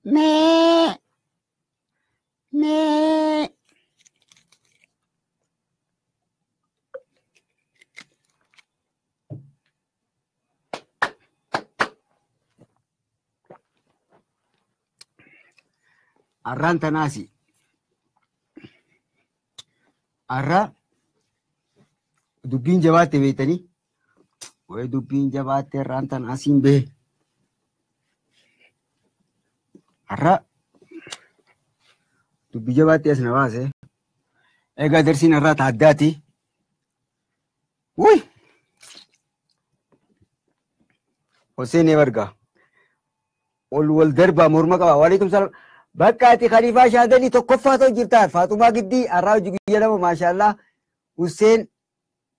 Me. Me. Arranta nasi. Arra. Dubbiin jabaate beektanii? Way dubbiin jabaate arranta nasiin bee. Arra. Dubbii jabaate as na baase. Egaa darsiin irraa taaddaati. Wuy! Hoseen barga. Wal darbaa morma qaba. Waalaikum salaam. Bakka ati Khaliifaa Shaadalii tokkoffaa ta'u jirta. Faatumaa Giddii arraa hojii guyyaa lama maashaallah. Hussein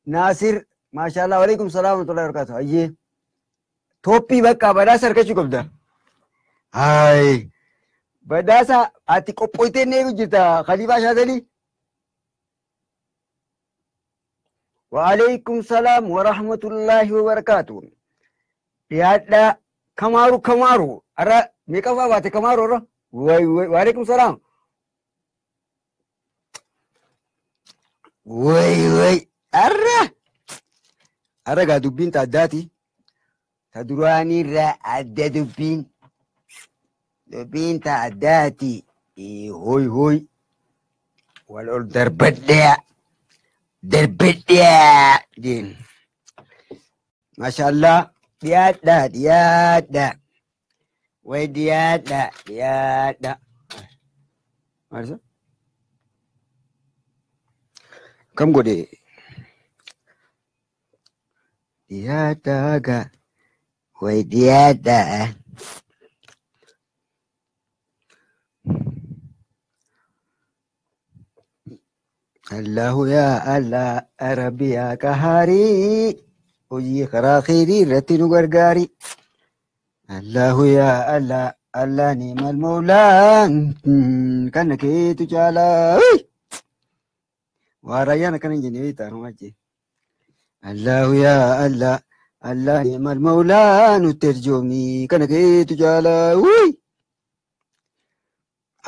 Naasir maashaallah. Waalaikum salaam wa rahmatullahi wa barakatuh. Ayyee. Tooppii bakka badhaasa harkachuu qabda. Haay. Badhaasa ati qophooytee neeru jirta Khaliifaa Shaadalii. وعليكم السلام ورحمة الله وبركاته. يا كمارو أرى ميكافا باتي كمارو را وعليكم السلام. وي أرى قادوبين تعداتي تدراني را عدى دوبين تعداتي هوي والأردر بدأ دربديا دين ما شاء الله ديادا ويديادا مارسا كم قولي ديادا ويديادا الله يا الله ربي يا كهاري وجي خرا خيري رتنو غرغاري الله يا الله الله نعم المولى كان كي تجالا ورايانا كان جنبي تارماجي الله يا الله الله نعم المولى نترجمي كان كي تجالا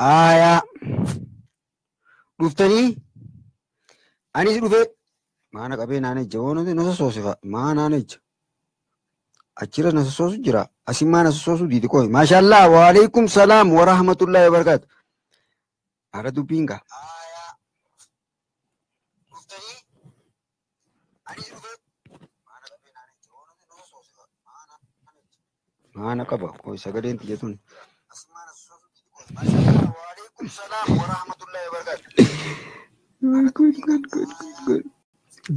آية رفتني أنا سيروفي ما أنا كابين أنا جوانو ده نص صوصي ما أنا نج أشيرا نص صوص جرا أسمع نص صوص دي كوي ما شاء الله وعليكم السلام ورحمة الله وبركاته أردو بينغا ما أنا كابا كوي سكرين تيجون أسمع نص صوص دي كوي ما شاء الله وعليكم السلام ورحمة الله وبركاته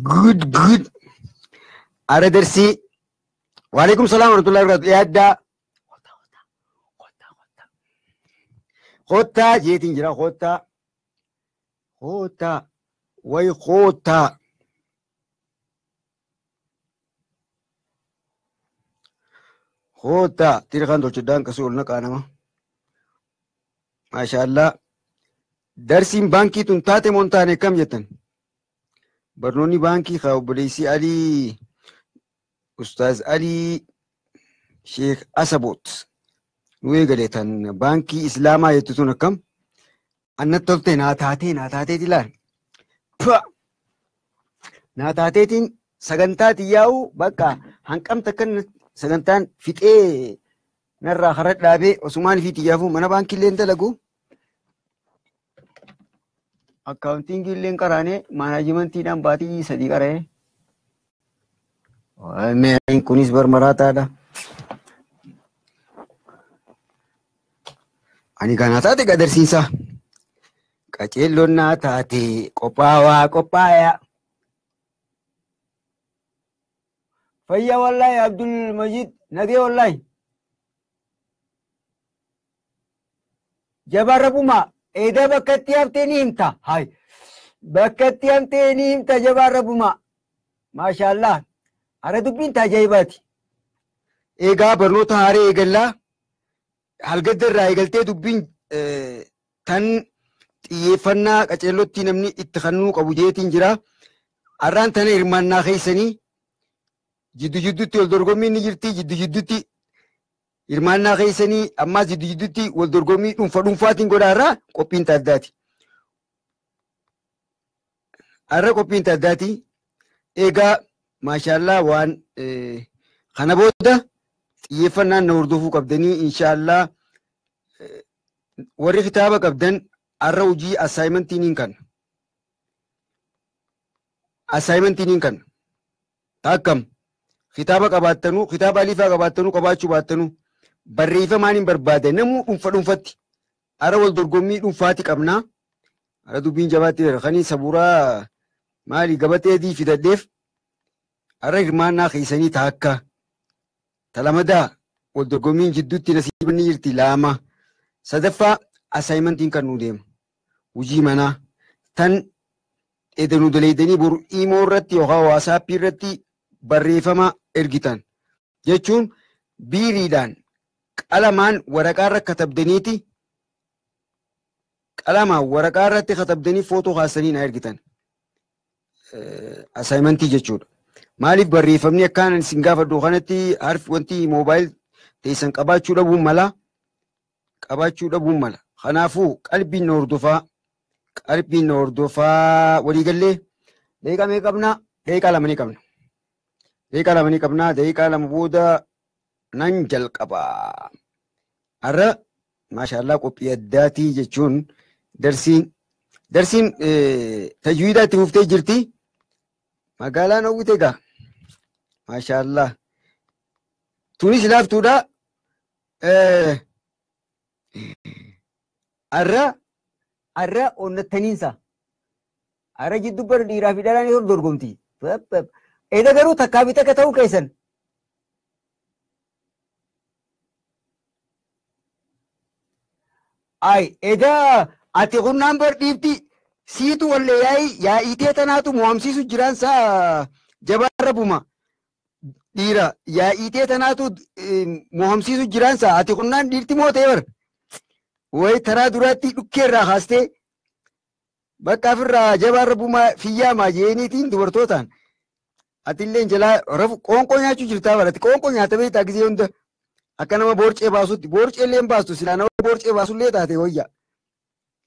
good أرى درسي وعليكم السلام ورحمة الله وبركاته يا خوتا جيتين جرا خوتا وي خوتا تيرخان دوشدان كسولنا كانما ما شاء الله درسين بانكي تنتاتي مونتاني كم جتن برنوني بانكي خاو بليسي علي أستاذ علي شيخ أسبوت نوي قليتن بانكي إسلاما يتتون كم أنا تلتين ناتاتي دلان ناتاتي تين سغنتات ياو بكا هنكم تكن سغنتان فيت ايه نرى خرج لابي عثمان فيت يافو منا بانكي لين تلقو accounting illee qaraane management baatii sadii qaree waan kunis barmaraataadha ani kana taate gadarsiisa qaceelloon naa taate qophaaya fayya wallahi Abdul Majid nagee wallahi jabarabuma إذا بكتي أمتني إمتى هاي بكتي أمتني إمتى جبار ربما ما شاء الله أردت بنت جايباتي إيجا برنوتا هاري إيجلا هل قدر رأي قلتي دبين تن يفنا كأجلو تنمني اتخنوك أبو جيتين جرا أران تن إرماننا خيسني جدو تي الدرغمي نجرتي جدو تي hirmaannaa keessanii ammaas jidduutti wal dorgommii dhuunfaatiin godhaarraa qophiin taaddaati. Har'a qophiin taaddaati. Egaa maashaallah waan kana booda xiyyeeffannaan na hordofuu qabdanii inshaallah warri kitaaba qabdan har'a hojii assaayimentiin kan akkam kitaaba qabaattanu kitaaba alifaa qabaattanu qabaachuu baattanu barreeffamaan hin barbaade namuu dhuunfatti har'a wal dorgommii dhuunfaati qabnaa. Har'a dubbiin jabaatti kanii sabuuraa maali gabateetii fidadheef har'a hirmaannaa keessanii taakka talamadaa wal dorgommiin jidduutti nasiibni jirti lama. Sadaffaa assaayimentiin kan nu deemu hojii manaa tan edanu daleedanii boru imoo irratti yookaan waasaappii irratti barreeffama ergitan jechuun biiriidhaan qalamaan waraqaa irra katabdaniiti qalamaan waraqaa irratti katabdanii footoo kaasanii na ergitan assaayimentii jechuudha. Maaliif barreeffamni akkaan isin gaafadhu kanatti harfi wanti moobaayil teessan qabaachuu dhabuun mala. Kanaafuu qalbiin na hordofaa waliigallee daqiiqaa meeqa qabnaa? Daqiiqaa lama ni qabnaa. Daqiiqaa lama booda nan jalqabaa. Har'a maashaallah qophii addaatii jechuun darsiin tajwiidaa itti fuftee jirti. Magaalaan hawwite egaa maashaallah tunis laaftuudha. Har'a onnattaniinsa har'a jidduu bara dhiiraa fi dhalaan yoo dorgomti. Eeda garuu takkaa fi takka ta'uu keessan. Edaa ati qunnaan bar dhiifti siitu wallee yaa'iitee tanaatu mo'amsiisu jiraansaa jabaarra buma. Dhiira yaa'iitee tanaatu mo'amsiisu jiraansaa ati qunnaan dhiirti mootee bar. Way taraa duraatti dhukkee irraa kaastee bakka ofirraa jabaarra bumaa fiyyaa maajeeniitiin dubartootaan atillee jalaa qoonqoo nyaachuu jirtaa barate qoonqoo nyaata beektaa gisee hunda akka nama boorcee baasutti boorcee illee baastu silaa nama boorcee baasullee taate wayya.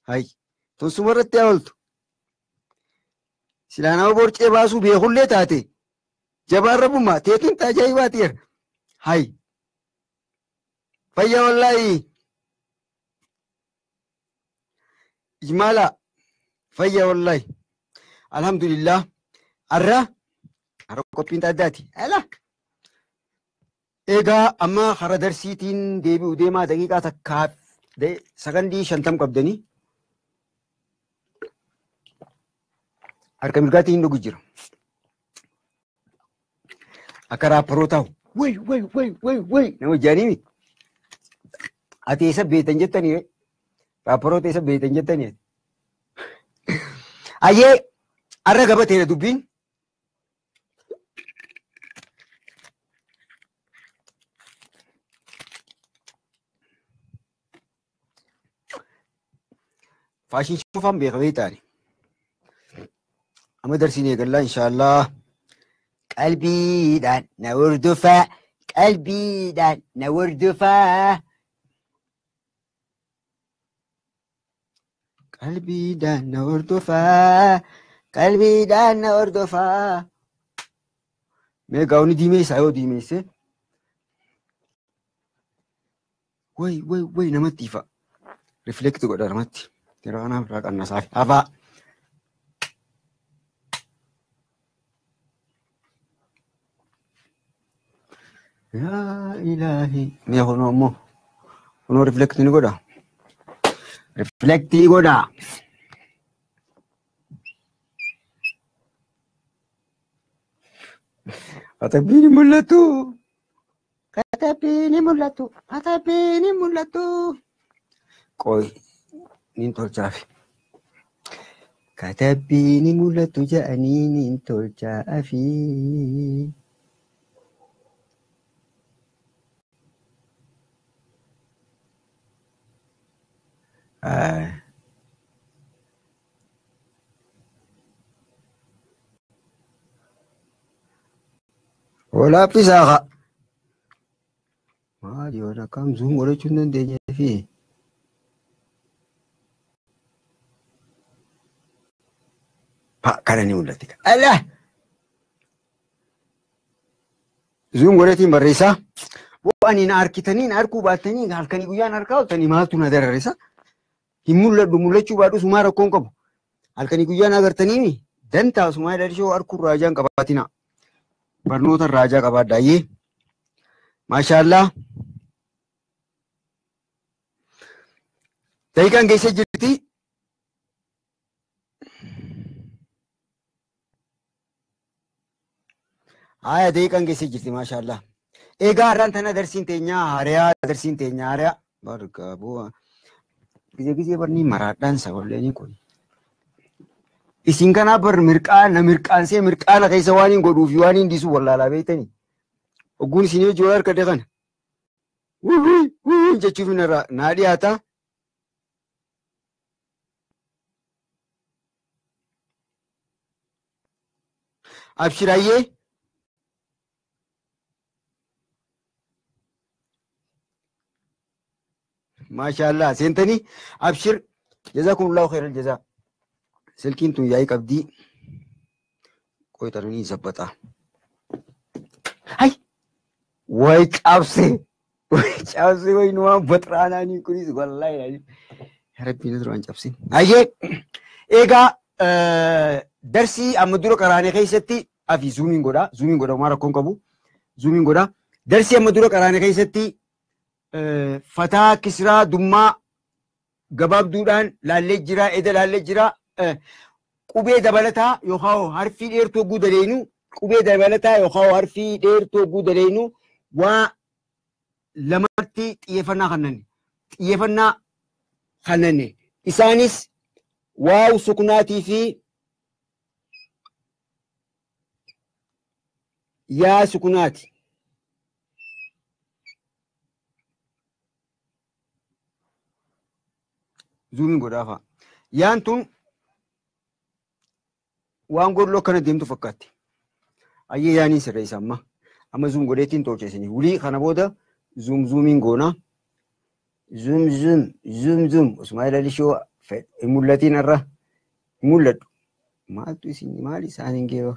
Hay tonsuma irratti haa ooltu silaa nama boorcee baasuu beekullee taate jabaarra bumaa teetiin tajaajibaati jira. Hay fayyaa wallaahi. Ijmaala fayyaa wallaahi alhamdulillah har'a qophiin taaddaati. Egaa amma hara darsiitiin deebi'u deemaa daqiiqaa takkaaf sakandii 50 qabdanii harka mirgaatiin dhugu jira. Akka raapparoo taa'u way nama jaaniimi ati eessa beektan jettanii raapparoo eessa beektan jettanii ayyee har'a gabateera dubbiin. Faashin shufaan beekamee taane amma darsiin eegallaa inshaallah. Qalbiidhaan na hordofaa qalbiidhaan na hordofaa qalbiidhaan na hordofaa qalbiidhaan na hordofaa. Mee gaa'onni diimeessaa yoo diimeesse way namatti ifa rifleekti godha namatti. Yeroo kanaaf irraa qannasaa hafaa. Yaa ilaahi. Mee kunoo immoo kunoo rifleektii ni godha. Rifleektii godha. Katabbiin ni mul'atu. Katabbiin ni mul'atu. Katabbiin ni mul'atu. Qoy. Nin tolchaafi. Katabbiin ni mul'atu jedhanii nin tolchaafi. Walaappi saaqa. Maal Maaliyoodha kam zoom godhachuu hin dandeenyee fi kana ni mul'atti. Allah! Zoom godhatiin barreessaa. Ani na arkitanii na arkuu baattanii halkanii guyyaan harkaa ooltanii maaltu na dararisa? Hin mul'adhu mul'achuu baadhu sumaa rakkoon qabu. Halkanii guyyaan agartanii dantaa sumaa dhalishoo harkuun raajaan qabaatina. Barnoota raajaa qabaadhaayyee. Maashaallah. Daqiiqaan geessee jirti. Haya daqiiqaan geessee jirti maashaallah. Egaa har'aan tana darsiin teenyaa hariyaa barka bu'a. Gizee barni maraadhaan saballeeni kun. Isin kana bar mirqaansee mirqaana keessa waan hin godhuuf waan hin disu wallaalaa beektanii. Ogguun isin yoo jiru harka dhaqan. Jechuuf naa dhiyaata. Abshiraayyee. Maashaallah seentanii abshir jazakumullahu khairal jazaa. Silkiin tun yaa'ii qabdii qoytaranii sabbataa. Hay way cabse way nuwaan baxraanaanii kunis wallaahi rabbiin duraan cabsin. Hayyee egaa darsii amma dura qaraane keessatti afi zuumiin godha waan rakkoon qabu zuumiin godha. Darsii amma dura qaraane keessatti fataa kisraa dummaa gabaabduudhaan laallee jira eda laallee jira qubee dabalataa yookaan harfii dheertuu oguu daleenu qubee dabalataa yookaan harfii dheertuu oguu daleenu waa lamatti xiyyeeffannaa kannanne isaanis waaw sukunaatii fi yaa sukunaati. Zuumiin godhaafa. Yaan tun waan godhuu akkana deemtu fakkaatti. Ayyee yaaniin sirreessa amma zuum godheettiin tolcheessanii wulii kana booda zuumiin goona. Zuum osuma ilaalishoo hin mul'atiin irra hin mul'adhu. Maal isaaniin gee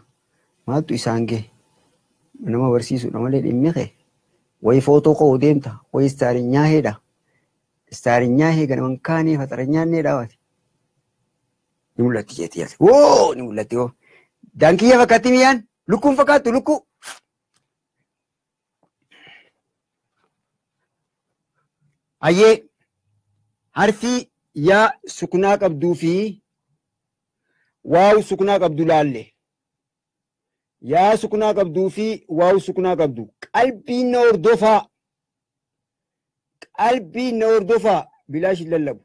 maaltu isaan gee nama barsiisudha malee dhimmiqe wayi footoo koo deemta wayi istaarinyaa heedha. Istaarinyaa heega naman kaanii faxaranyaa nee dhaawate. Ni mul'atti jeetii yaate. Woo ni mul'atti hoo. Daankiyya fakkaatti miyyaan lukkuun fakkaattu lukkuu. Ayyee harfi yaa sukunaa qabduu fi waaw sukunaa qabdu laalle. Yaa sukunaa qabduu fi waaw sukunaa qabdu. Qalbiin na hordofaa. Qalbiin na hordofaa bilaash hin lallabu.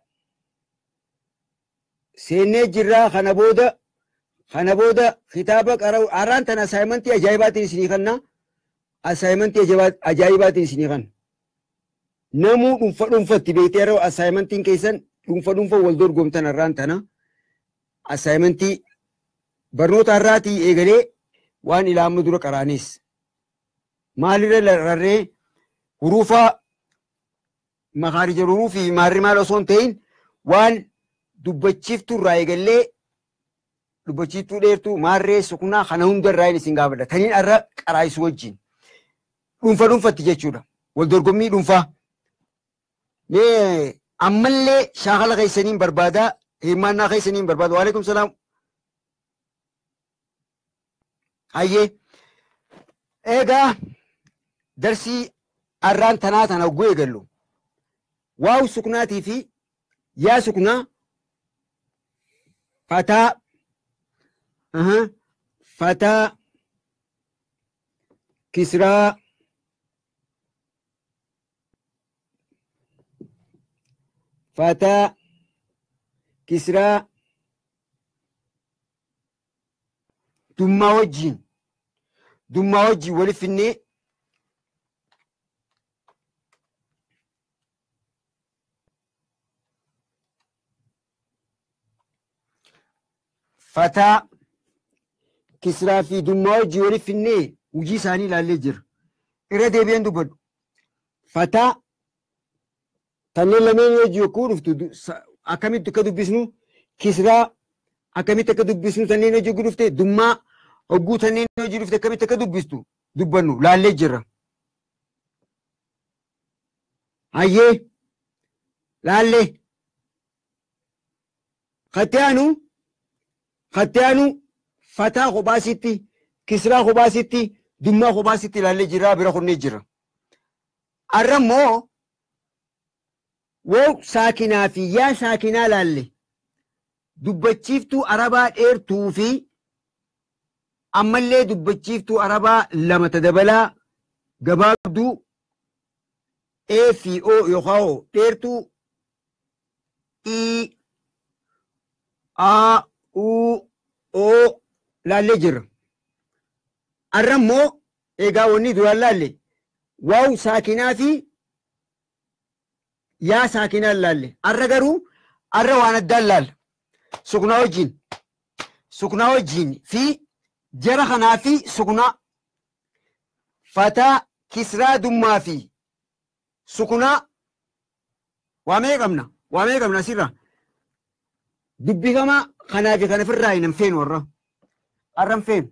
Seennee jirraa kana booda kitaaba qara'u har'aan tana asaayimentii ajaa'ibaatiin isinii kanna. Asaayimentii ajaa'ibaatiin isinii kanna. Namuu dhuunfatti beektee yeroo asaayimentiin keessan dhuunfa wal dorgomtan har'aan tana. Asaayimentii barnoota har'aatii eegalee waan ilaamma dura qaraanis. Maalirra rarree huruufaa makaarija ruruu fi maarri maal osoo hin ta'in waan dubbachiiftuu irraa eegallee dubbachiiftuu dheertuu maarree sukunaa kana hundarraa isin gaafadha. Taniin har'a qaraayisu wajjin dhuunfatti jechuudha. Wal dorgommii dhuunfaa. Mee ammallee shaakala keessaniin barbaadaa hirmaannaa keessaniin barbaada. Waalaikum salaam. Hayyee egaa darsii har'aan tanaa tana hogguu eegallu. Waaw sukunaatii fi yaa sukunaa fataa kisraa dummaa wajjin waliif finnee fataa kisraa fi dummaa wajjin waliif finnee hojii isaanii ilaallee jira. Irra deebi'een dubbadhu. Fataa tanneen lameen yoo jokkoo dhuftu akkamitti akka dubbisnu kisraa akkamitti akka dubbisnu tanneen yoo jokkoo dhufte dummaa hogguu tanneen yoo dhufte akkamitti akka dubbistu dubbannu laallee jirra. Hayyee laallee Khattiyaanu fataa kophaasitti kisraa kophaasitti dummaa kophaasitti laallee jirra bira kunnee jira. Arra immoo woo saakinaa fi yaa saakinaa laalle dubbachiiftuu arabaa dheertuu fi ammallee dubbachiiftuu arabaa lama dabalaa gabaabduu A fi O yookaan dheertuu I A U O laallee jirra. Arra immoo egaa wanni duraan laalle waaw saakinaa fi yaa saakinaa laalle. Arra garuu arra waan addaan laalla. Suknaa wajjin fi jara kanaa fi suknaa fataa kisraa dummaa fi suknaa waamee qabna asirra dubbifama kanaa fi kana ofirraa hin feenu warra arran feenu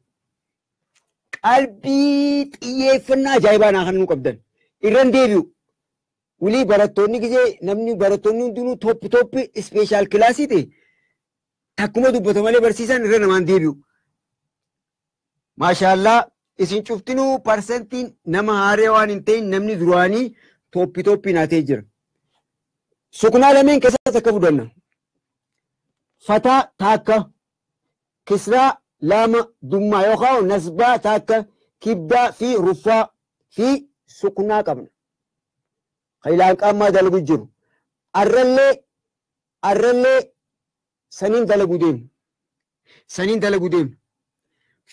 qalbii xiyyeeffannaa ajaa'ibaa naa kan nu qabdan irran deebi'u ulii barattoonni gisee namni barattoonni hundinuu tooppi ispeeshaal kilaasii ta'e takkuma dubbata malee barsiisan irra namaan deebi'u. Maashaallah isin cuftinuu parsentiin nama haaree waan hin ta'in namni duraanii tooppi naatee jira. Suknaa lameen keessatti akka fudanna. Fataa taakka kisraa lama dummaa yookaan nasbaa taakka kibdaa fi ruffaa fi suknaa qabna. Khaylaan qaamaa dalagu jiru. Arrallee saniin dalagu deemu.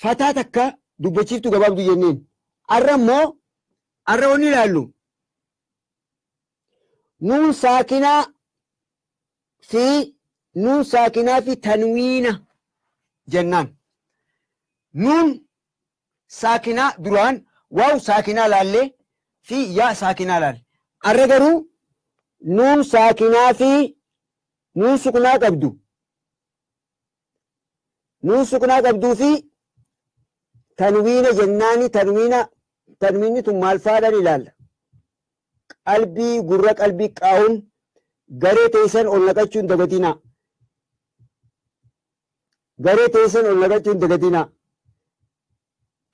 Fataa takka dubbachiiftuu gabaabdu jenneen. Arra immoo arra wanni ilaallu nuun saakinaa fi tanwiina jennaan. Nuun saakinaa duraan waaw saakinaa laallee fi yaa saakinaa laalle. Arra garuu nuun saakinaa fi nuun suknaa qabdu. Nuun suknaa qabduu fi tanwiina jennaani tanwiinni tun maal faadhaan ilaalla. Qalbii gurra qalbii qaawun garee teessan ol naqachuun dagatinaa.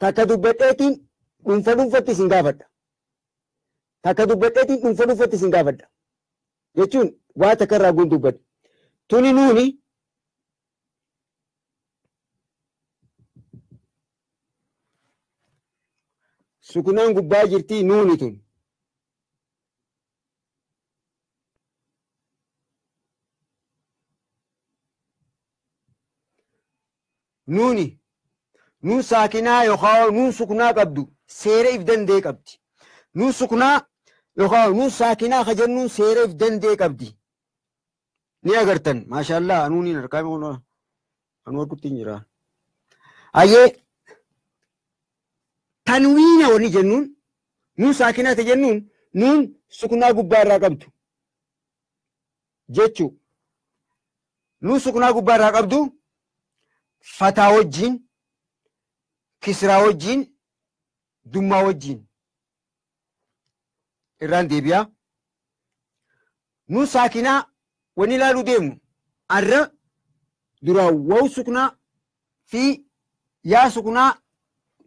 Takka dubbadheetiin dhuunfatti isin gaafadha. Jechuun waa takka irraa guun dubbadhe. Tuni nuuni suknaan gubbaa jirtii nuuni tun. Nuun saakinaa yookaan nuun suknaa qabdu seera if danda'e qabdi. Nuun suknaa yookaan nuun saakinaa ka jennuun seera if danda'e qabdi. Ni agartan maashaallah anuuniin harkaa anu harkuttiin jira. Ayyee tanwiina wani jennuun nuun saakinaa ta jennuun nuun suknaa gubbaa irraa qabdu jechuu. Nuun suknaa gubbaa irraa qabdu fataa wajjin kisraa wajjin dummaa wajjin irraan deebi'aa. Nuun saakinaa wani ilaaluu deemu arra duraa waa'u suknaa fi yaa suknaa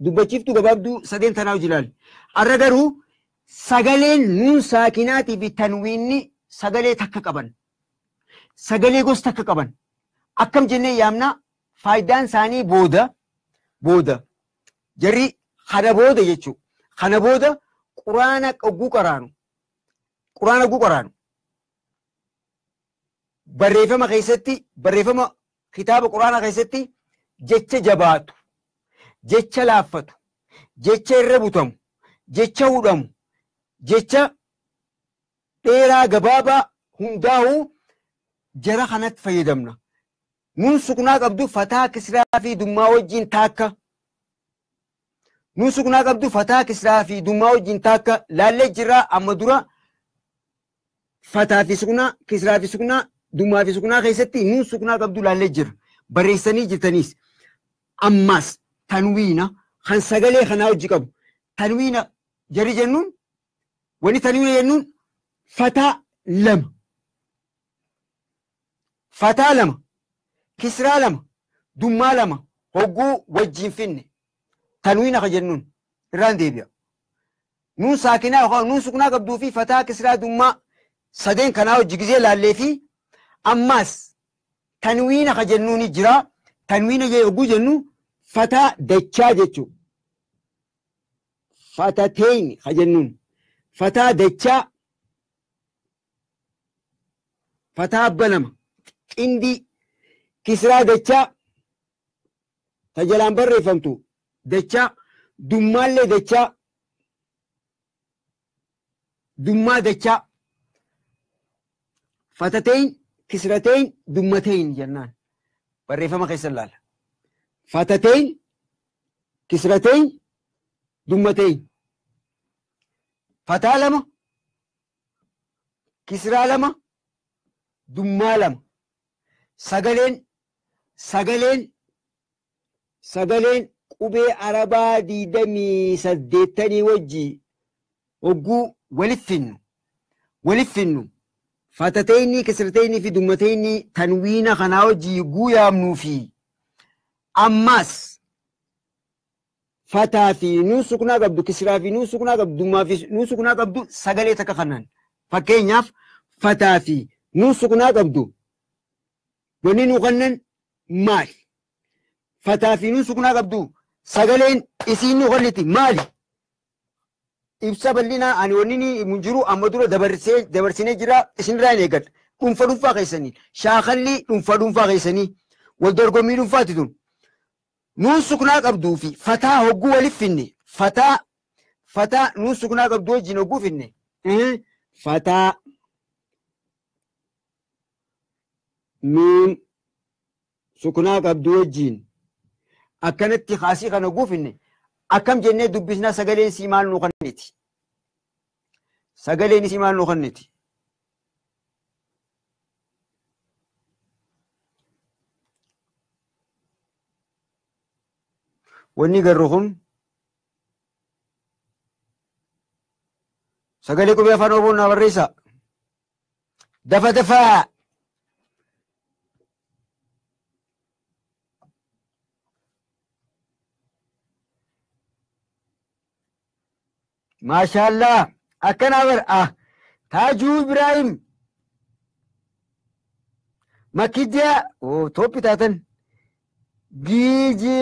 dubbachiiftuu gabaabduu sadeen tanaa hojii ilaali. Arra garuu sagaleen nuun saakinaatii fi tanwiinni sagalee takka qaban. Sagalee gosa takka qaban. Akkam jennee yaamna faayidaan isaanii booda. Jarri kana booda jechuudha. Kana booda quraana ogguu qaraanu. Barreeffama kitaaba quraanaa keessatti jecha jabaatu, jecha laaffatu, jecha irra butamu, jecha hudhamu, jecha dheeraa gabaabaa hundaa'uu jara kanatti fayyadamna. Nuun suknaa qabdu fataa kisraa fi dummaa wajjin taakka. Nuun suknaa qabdu fataa kisraa fi dummaa wajjin taakka laallee jirraa amma dura fataa fi sukunaa, kisraa fi sukunaa, dummaa fi sukunaa keessatti nuun sukunaa qabdu laallee jira. Barreessanii jirtanis. Ammas tanwiina kan sagalee kanaa hojii qabu. Tanwiina jari jennuun wani tanwiina jennuun fataa lama. Fataa lama, kisraa lama, dummaa lama hogguu wajjin finne. Tanwiina ka jennuun irraan deebi'a. Nuun saakinaa yookaan nuun sukunaa qabduu fi fataa kisraa dummaa sadeen kanaa hojii gizee laallee fi ammas tanwiina ka jennuun jira. Tanwiina yogguu jennu fataa dachaa jechuudha. Fatateen ka jennuun fataa dachaa, fataa abba lama, qindii, kisraa dachaa, tajaajlaan barreeffamtu dachaa, dummaallee dachaa, dummaa dachaa, fatateen, kisrateen, dummateen jennaan. Barreeffama keessa ilaala. Fatateen, kisrateen, dummateen. Fataa lama, kisraa lama, dummaa lama. Sagaleen qubee Arabaa 28 wajji hogguu waliif finnu. Fatateeni, kisrateeni fi dummateeni tanwiina kanaa hojii guuyaamnuu fi ammas fataa fi nuun sukunaa qabdu, kisraa fi nuun sukunaa qabdu, dummaa fi nuun sukunaa qabdu sagalee takka kanaan. Fakkeenyaaf fataa fi nuun sukunaa qabdu wanni nuu kannan maali? Fataa fi nuun sukunaa qabdu sagaleen isiin nuu kanniti maali? Ibsa bal'inaa ani wanni mun jiru amma dura dabarsinee jira isinirraa hin eeggadha. Dhuunfaa keessanii shaakalli dhuunfaa keessanii wal dorgommii dhuunfaati tun. Nuun sukunaa qabduu fi fataa hogguu waliif finne. Fataa nuun sukunaa qabdu wajjin hogguu finne. Fataa nuun sukunaa qabdu wajjin akkanatti haasii kan hogguu finne. Akkam jennee dubbisnaa sagaleen sii maal nuu kanniti? Sagaleen isii maal nuu kanniti? Wanni garuu kun sagalee qubee afaan Oromoo naa barreessaa. Dafaa. Maashaallah akkana bar Taajuu Ibrahim Makidya toppi taatan Giiji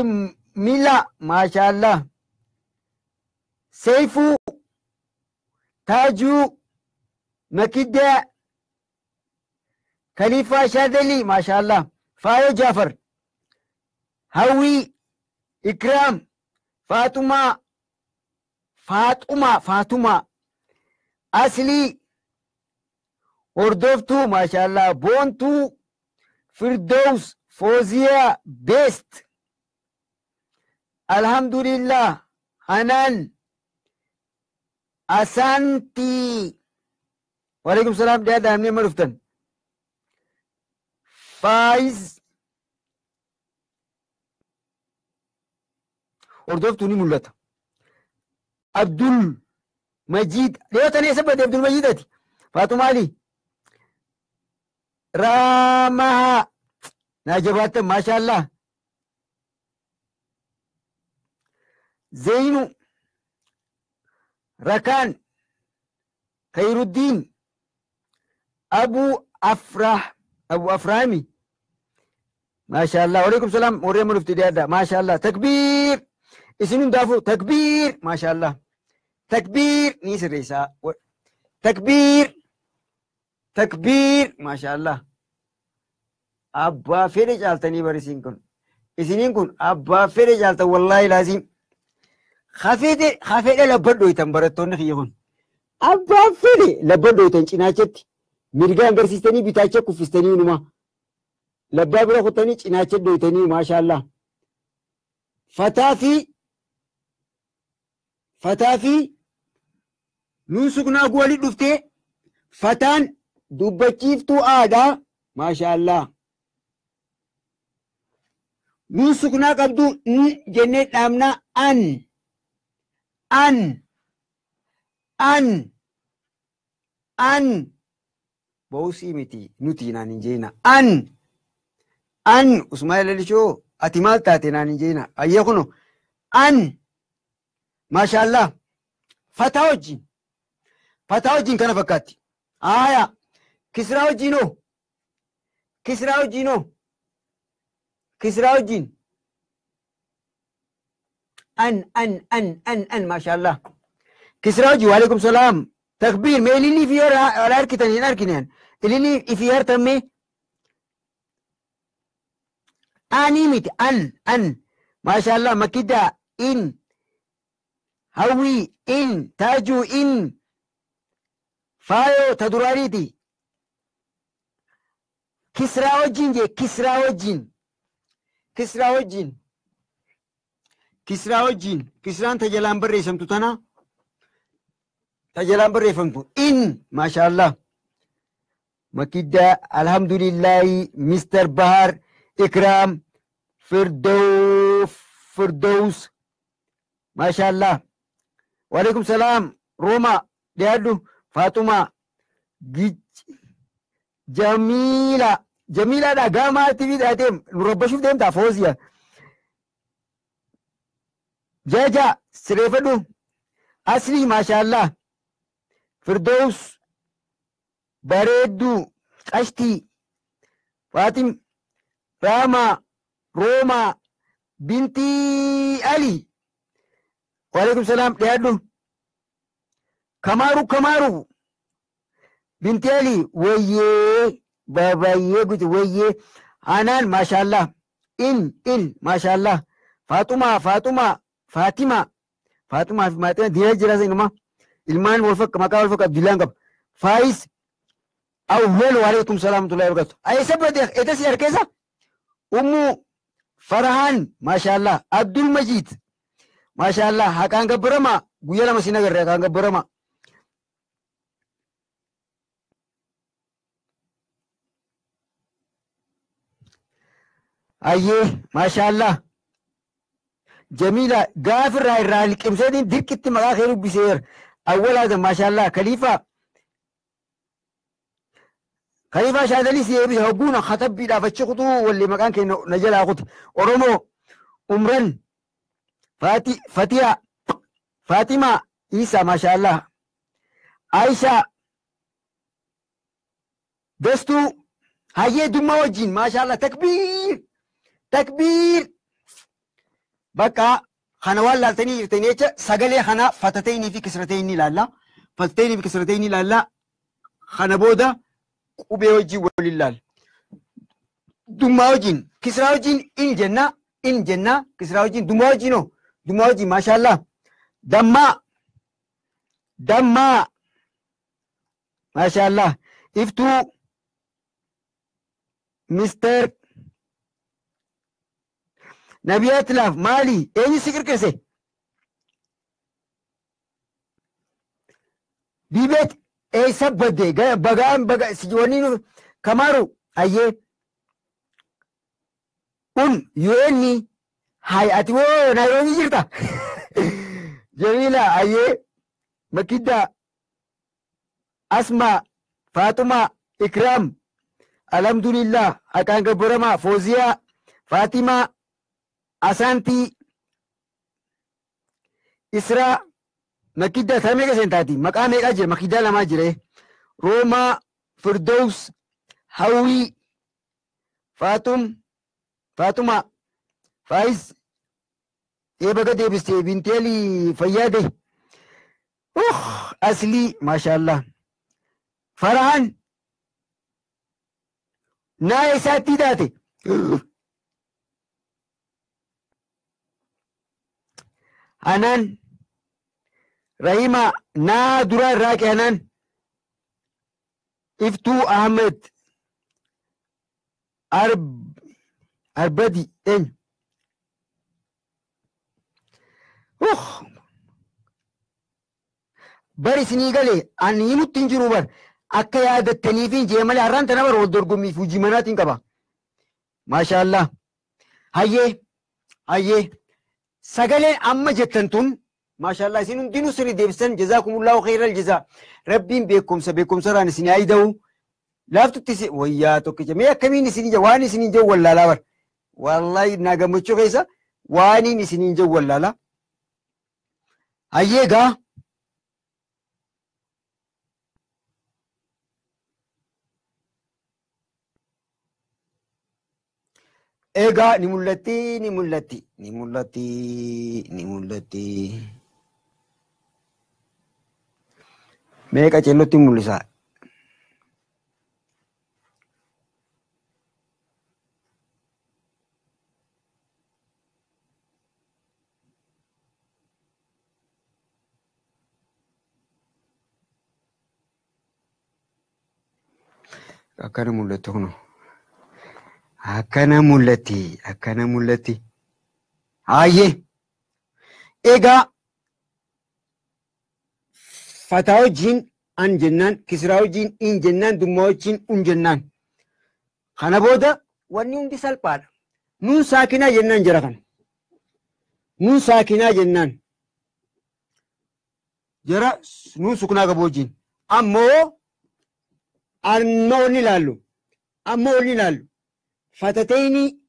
Mila maashaallah Seifuu Taajuu Makidya Khalifa Shadali maashaallah Faayo Jaafar Hawwii Ikram Faatuma Asli Hordoftuu maashaallah Boontuu Firdaus Fooziyaa Best Alhamdulillah Hanan Asanti Walaikum salam dhiyaadhaan nama dhuftan Faiz hordoftuu ni mul'ata. Abdul Majid dhiyootanii eessa badde Abdul Majidati Faatuma Ali Ramaha naa jabaattan maashaallah Zeynu Rakaan Khairuddin Abu Aframi maashaallah walaikum salam warreen mulufti dhiyaadha maashaallah takbiir isin hundaafu takbiir maashaallah takbiir ni sirreessaa takbiir maashaallah abbaa fedhe caaltanii barisiin kun isiniin kun abbaa fedhe caaltan wallaahi laazim hafedhe labbadhoytan barattoonni kiyya kun abbaa fedhe labbadhoytan cinaachatti mirga agarsiistanii bitaacha kuffistanii numa labbaa bira kutanii cinaacha dhoytanii maashaallah fataa fi nuun sugnaa guwali dhuftee fataan dubbachiiftuu aadaa maashaallah nuun suknaa qabdu jennee dhaabnaa an boosii miti nuti naan hin jeena an usmaa lalishoo ati maal taate naan hin jeena ayyee kuno an maashaallah fataa wajjin kana fakkaatti aya kisraa wajjin an maashaallah kisraa wajjin waalaikum salaam takbiir mee ililii fi ala harkitan hin harkineen ililii ifi hartamme ani miti an maashaallah makida in hawwi in taaju in faayo taduraariiti kisraa wajjin je kisraa wajjin kisraan tajalaan barreessamtu tana tajalaan barreeffamtu in maashaallah makida alhamdulillahi Mr. Bahar Ikram Firdaus maashaallah waalaikum salaam Roma dhiyaadhu Faatuma Jamiilaadha gaamaa TV dhaateem nu rabbashuuf deemtaa Fooziya Jaja sireeffadhu Asli maashaallah Firdaus bareeddu Qashti Faatim Roma binti Ali waalaikum salaam dhiyaadhu Kamaru binti Ali wayyee babayyee guti wayyee Hanan maashaallah in maashaallah Fatima fi Maaxima diina jira seenuma ilmaan maqaa wal fakka Abdullaan qaba Faayis awwal waalaikum salaam tullaa barkatu ayesa bade eta si harkeessa Ummu Farahan maashaallah Abdul Majid maashaallah haqaan gabbarama guyyaa lama sin agarre haqaan gabbarama ayyee maashaallah Jamila gaafirraa irraa liqimseetiin dirqitti maqaa kee dubbiseer awwalaatan maashaallah Khalifa Shaadalii si eebise hogguuna khatabbiidhaaf achi kutuu walli maqaan kee na jalaa kuti Oromoo Umran Fatima Isa maashaallah Aisha Dastuu hayyee dumma wajjin maashaallah takbiir bakka kana waan laaltanii jirtanii jecha sagalee kana fatateenii fi kisrateenii ilaalla kana booda qubee wajjin waliin laal dummaa wajjin kisraa wajjin in jenna kisraa wajjin dummaa wajjin maashaallah dammaa maashaallah iftuu Mr. Nabiyat laaf maali eenyu si qirqirse bibeet eessa badde bagaan waniin Kamaru ayyee UN hay ati woo Nairobi jirta Jamila ayyee Makida Asma Fatuma Ikram alhamdulillah haqaan gabbarama Fooziyaa Fatima Asanti Isra Makida tamee ka sentaati maqaa meeqaa jira Makida lamaa jire Roma Firdaus Hawi Fatuma Faiz eebaga deebiste binteeli fayyaade Asli maashaallah Farahan naa isaatti taate Hanan Rahima naa dura irraaqe Hanan Iftuu Ahmed Arbadi eenyu bari isinii galee ani himutti hin jiru bar akka yaadattanii fi jee malee har'aan tana bara wal dorgommii fi hojii manaatiin qaba. Maashaallah. Hayyee sagaleen amma jettan tun maashaallah isin hundinuu sirrii deebisan jazaakumullahu khairal jazaa. Rabbiin beekumsarraan isin haa ida'u. Laaftutti wayyaa tokkicha mee akkamiin isin ija waan isin ija wallaalaa bar. Wallahi naa gammachuu keessa waaniin isin ija wallaalaa. Hayyee gaa. Egaa ni mul'atti. Meeqa cellotti mul'isa? Akkana mul'atu kuno. Akkana mul'atti. Hayyee. Egaa fataa wajjin an jennaan, kisraa wajjin in jennaan, dummaa wajjin un jennaan. Kana booda wanni hundi salphaadha. Nuun saakinaa jennaan jira kana. Nuun saakinaa jennaan. Jara nuun sukunaa qabu wajjin. Ammoo onni ilaallu. Fatatayni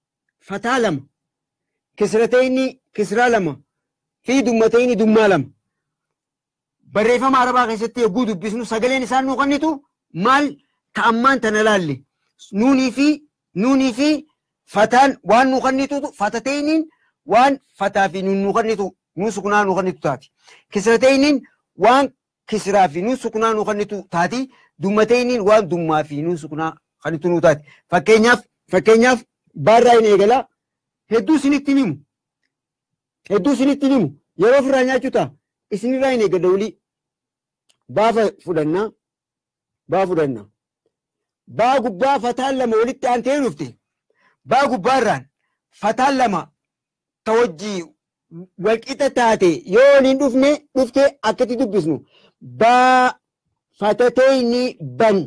fataa lama. Kisratayni kisraa lama. Fi dummatayni dummaa lama. Barreeffama Arabaa keessatti yogguu dubbisnu sagaleen isaan nuu kennitu maal ta'ammaan tana laalle. Nuunii fi fataan waan nuu kennitu fatatayniin waan fataa fi nuun nuu kennitu nuun sukunaa nuu kennitu taati. Kisratayniin waan kisraa fi nuun sukunaa nuu kennitu taati. Dummatayniin waan dummaa fi nuun sukunaa kennitu nuu taati. Fakkeenyaaf baarraa hin eegalaa hedduu isinitti himu. Yeroo ofirraa nyaachuu ta'a. Isinirraa hin eeggadha ulii. Baa fudhannaa. Baa gubbaa fataan lama walitti aantee dhufte. Baa gubbaarraan fataan lama ta wajjii walqixa taate yoo waliin dhufte akkatti dubbisnu. Baa fatatayni ban.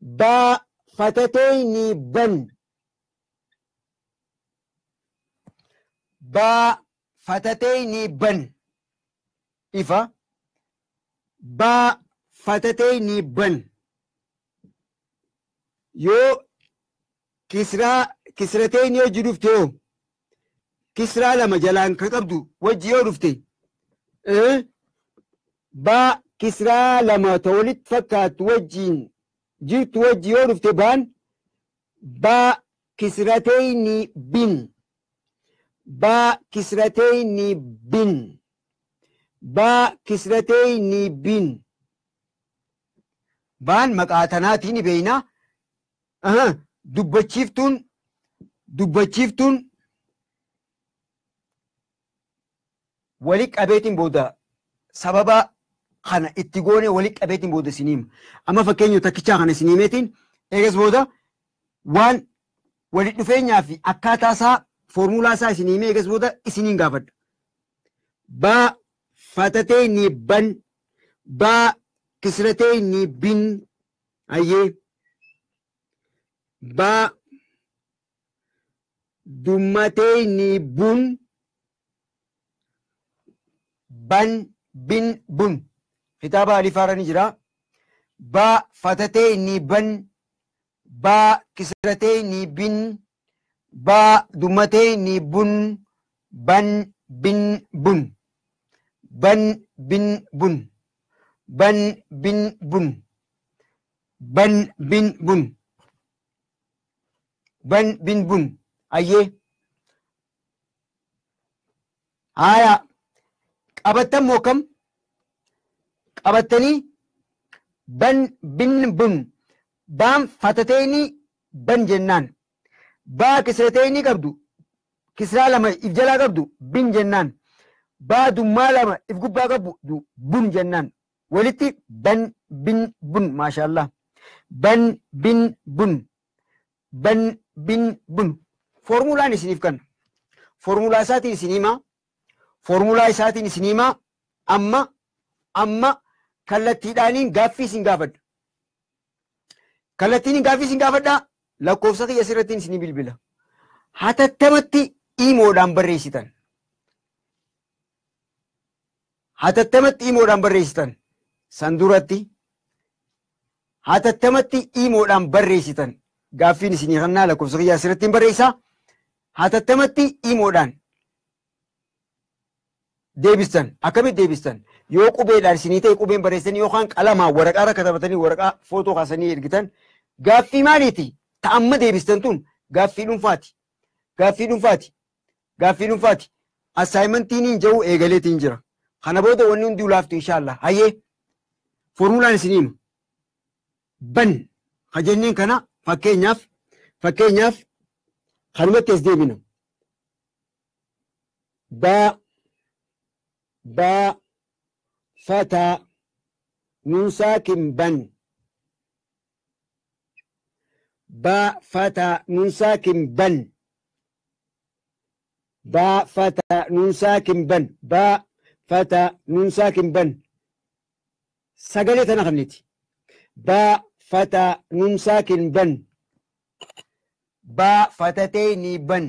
Baa fatatayni ban. Baa fatatayni ban. Ifa. Baa fatatayni ban. Yoo kisratayni yoo dhufte yoo kisraa lama jalaan ka qabdu wajji yoo dhufte baa kisraa lama ta walitti fakkaattu wajjiin jirtu wajji yoo dhufte baan baa kisratayni bin. Baa kisratayni bin. Baa kisratayni bin. Baan maqaa tanaatiin beeyna. Dubbachiiftuun wali qabeetiin booda sababa kana itti goone wali qabeetiin booda isiniima. Amma fakkeenya takkichaa kana isiniimeetiin eegas booda waan wali dhufeenyaa fi akkaataa isaa foormulaa isaa isiniimee eegas booda isiniin gaafadha. Baa fatatayni ban. Baa kisratayni bin. Hayyee. Baa dummatayni bun. Ban bin bun. Kitaaba alifaarra ni jira. Baa fatatayni ban. Baa kisratayni bin. Baa dummatayni bun. Ban bin bun. Ban bin bun. Ban bin bun. Ban bin bun. Ban bin bun. Hayyee. Haaya. Qabattan moo kam? Qabattanii ban bin bun. Baan fatatayni ban jennaan. Baa kisratayni qabdu. Kisraa lama if jalaa qabdu bin jennaan. Baa dummaa lama if gubbaa qabdu bun jennaan. Walitti ban bin bun. Maashaallah. Ban bin bun. Ban bin bun. Foormulaan isiniif kan. Foormulaa isaatiin isin himaa. Amma kallattiidhaaniin gaaffii isin gaafadha. kallattiin gaaffii isin gaafadhaa lakkoofsa kiyya asirrattiin isin bilbila. Hatattamatti iimoodhaan barreessitan. Hatattamatti iimoodhaan barreessitan. San duratti hatattamatti iimoodhaan barreessitan. Gaaffiin isinii kannaa lakkoofsa kiyya asirrattiin barreessaa. Hatattamatti iimoodhaan deebistan. Akkamitti deebistan? Yoo qubeedhaan isinii ta'e qubeen barreessanii yookaan qalamaan waraqaa irra katabatanii waraqaa footoo kaasanii ergitan gaaffii maaliiti? Ta'amma deebistan tun gaaffii dhuunfaati. Gaaffii dhuunfaati. Gaaffii dhuunfaati. Assaayimentiin jiru eegaleetiin jira. Kana booda wanni hundi ulaaftu inshaallah. Hayyee formulaan isinii hima. Ban hajenneen kana fakkeenyaaf kanumatti as deebina. Baa fataa nuun saakin ban. Baa fataa nuun saakin ban. Baa fataa nuun saakin ban. Baa fataa nuun saakin ban. Sagalee tana kanneeti. Baa fataa nuun saakin ban. Baa fatatee ni ban.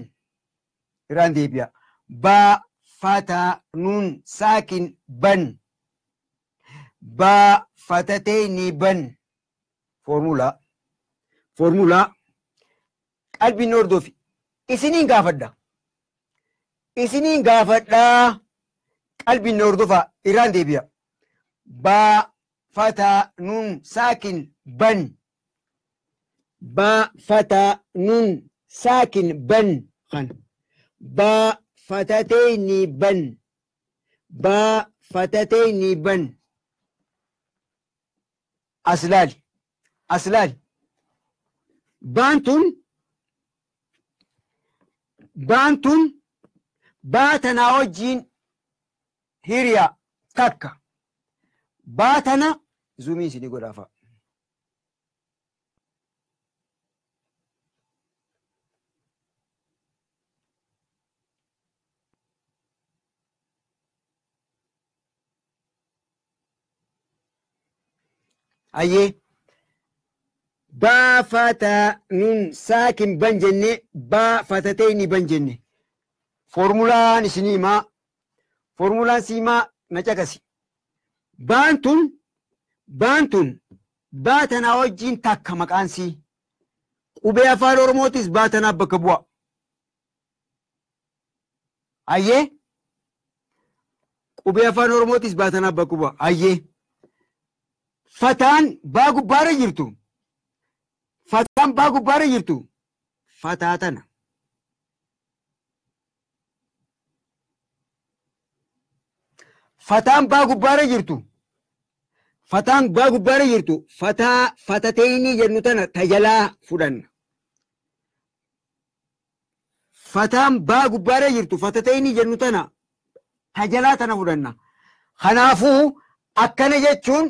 Iraan deebi'a. Baa fataa nuun saakin ban. Baa fatatee ni ban. Formulaa qalbiin hordofi. Isiniin gaafadha. Isiniin gaafadhaa qalbiin hordofaa irraan deebi'a. Baa fataa nuun saakin ban. Baa fataa nuun saakin ban. Baa fatatee ni ban. Baa fatatee ni ban. Aslaali. Baantun baatanaa wajjiin hiriyaa takka. Baatana zuumii isinii godhaafa. Ayyee baa fataa nuun saakin ban jenne baa fatatee ni ban jenne. Formulaan isinii himaa. Formulaan siimaa na caqasi. Baantun baatanaa wajjiin takka maqaansii. Qubee afaan Oromootis baatanaaf bakka bu'a. Ayyee qubee afaan Oromootis baatanaaf bakka bu'a. Ayyee fataan baa gubbaarra jirtu. Fataan baa gubbaarra jirtu. Fataa tana. Fataan baa gubbaarra jirtu. Fataan baa gubbaarra jirtu. Fatateenii jennu tana tajalaa fudhanna. Fataan baa gubbaarra jirtu. Fatateenii jennu tana tajalaa tana fudhanna. Kanaafuu akkana jechuun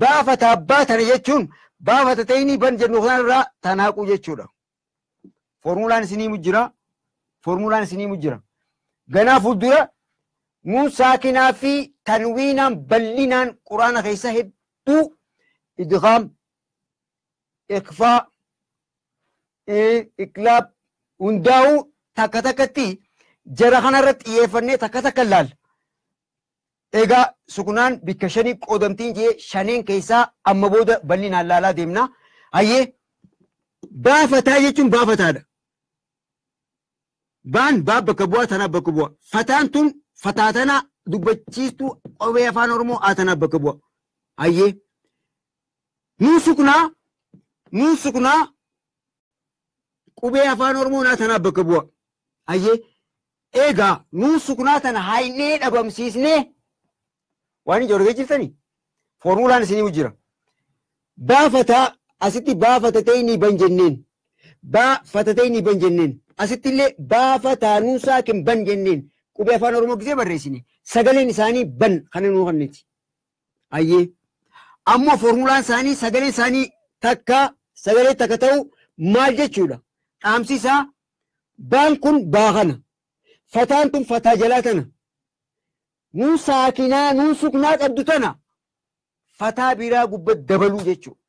baa fataa baa tana jechuun baa fatateenii ban jennu kanarraa tanaaquu jechuudha. Formulaan isinii mujjira. Ganaa fuuldura nuun saakinaa fi tanwiinaan bal'inaan quraana keessa hedduu idgaam, ikfaa, iqlaab hundaa'uu takka takkatti jara kanarratti xiyyeeffannee takka laalla. Egaa sukunaan bikka shanii qoodamtiin jee shaneen keessaa amma booda bal'inaan laalaa deemna. Hayyee baa fataa jechuun baa fataadha. Baan baa bakka bu'aa tanaaf bakka bu'a. Fataan tun fataa tana dubbachiistuu qubee afaan Oromoo tanaaf bakka bu'a. Hayyee nuun sukunaa qubee afaan Oromoo tanaaf bakka bu'a. Hayyee egaa nuun sukunaa tana haynee dhabamsiisnee waan ija argaa jirtanii formulaan isinii jira. Baa fataa asitti baa fatatee ni ban jenneen. Baa fatatee ni ban jenneen. Asitti illee baa fataa nuun saakin ban jenneen. Qubee afaan Oromoo gisee barreessine. Sagaleen isaanii ban kana nuu kanneeti. Ayyee. Ammoo formulaan isaanii sagaleen isaanii sagalee takka ta'u maal jechuudha? Dhaamsisaa baan kun baa kana. Fataan tun fataa jalaa tana. Nuun saakinaa nuun suknaa qabdu tana fataa biraa gubbaa dabaluu jechuudha.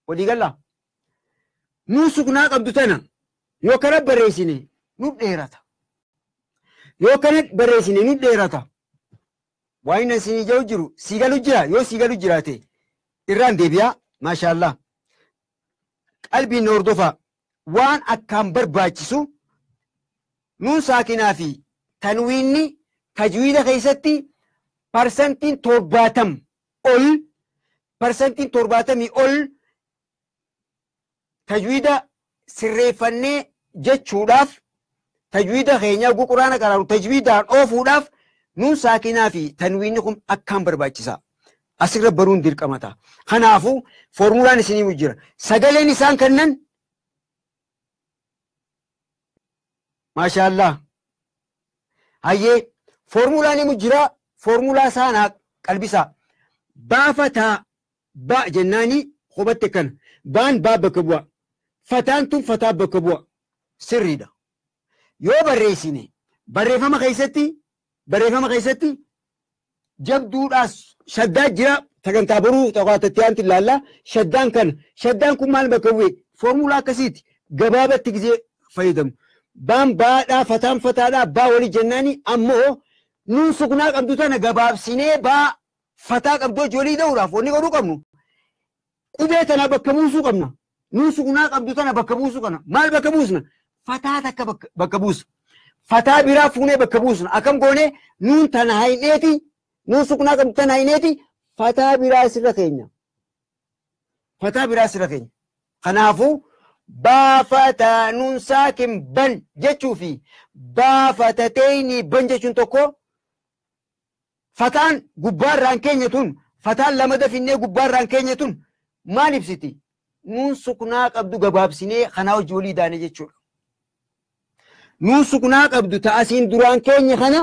Walii galaa nuun sukunaa qabdu tana yoo kana barreessine nu dheerata. Yoo kana barreessine nu dheerata. Waan inni isinii jiru jiru siigalu jira yoo siigalu jiraate irraan deebi'aa maashaallah. Qalbiin hordofaa waan akkaan barbaachisu nuun saakinaa fi tanwiinni tajwiida keessatti parsantiin 70 ol tajwiida sirreeffannee jechuudhaaf tajwiida keenya oguu quraana qaraaru tajwiidaan oofuudhaaf nuun saakinaa fi tanwiinni kun akkaan barbaachisa. Asirra baruun dirqamata. Kanaafuu foormulaan isinii jira. Sagaleen isaan kennan maashaallah. Hayyee foormulaan himu jira. Foormulaa saanaa qalbisaa. Baafataa ba jennaanii hubatte kana. Baan baa bakka bu'a. Fataan tun fataa bakka bu'a. Sirriidha. Yoo barreessine barreeffama keessatti jabduudhaas shaddaa jira sagantaa boruu taqaatatti aanti ilaalla. Shaddaan kun maal bakka bu'e? Foormulaa akkasiiti. Gabaabatti gisee fayyadamu. Baan baadhaa fataan fataadhaa baa walii jennaani ammoo nuun sukunaa qabdu tana gabaabsinee baa fataa qabdu hojii walii ta'uudhaaf wanni godhuu qabnu. Qubee tana bakka buusuu qabna. Nuun sukunaa qabdu tana bakka buusuu qabna. Maal bakka buusna? Fataa takka bakka buusa. Fataa biraa fuunee bakka buusna. Akkam goonee nuun tana haayineeti. Nuun sukunaa qabdu tana haayineeti. Fataa biraa sirra keenya. Kanaafuu baafataa nuun saakin ban jechuu fi baafatateenii ban jechuun tokko fataan gubbaarraan keenya tun fataan lama dafinnee gubbaarraan keenya tun maal ibsiti? Nuun sukunaa qabdu gabaabsinee kanaa hojii walii daane jechuudha. Nuun sukunaa qabdu ta'asiin duraan keenya kana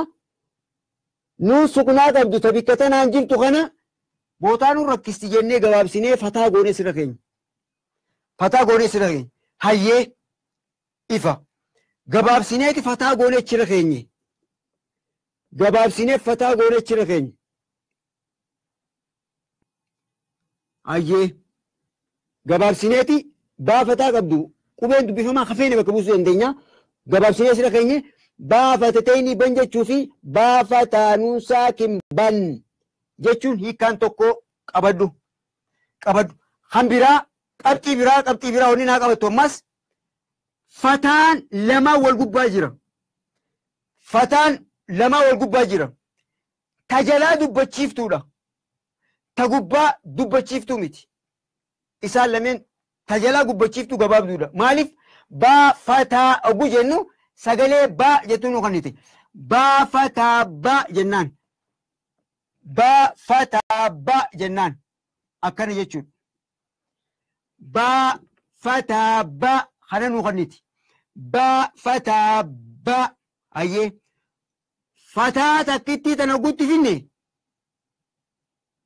nuun sukunaa qabdu ta bikka tanaan jirtu kana bootaa nuun rakkisti jennee gabaabsinee fataa goonee sirra keenya. Hayyee ifa gabaabsineeti fataa goonee chira keenye. Hayyee gabaabsineeti baa fataa qabdu qubeen dubbifamaa hafeene bakka buusuu dandeenya. Gabaabsinee sira keenye baafatateenii ban jechuu fi baafataa nuun saakin ban jechuun hiikkaan tokko qabaddu. Kan biraa qabxii biraa wanni naa qabattu ammas fataan lamaa wal gubbaa jira. Ta jalaa dubbachiiftuudha. Ta gubbaa dubbachiiftuu miti. Isaan lameen ta jalaa dubbachiiftuu gabaabduudha. Maaliif baa fataa oguu jennu sagalee baa jettuu nu kannite. Baa fataa baa jennaan akkana jechuudha. Baa fataa baa kana nu kanniti. Baa fataa baa hayyee fataa takkitti tana guutti finne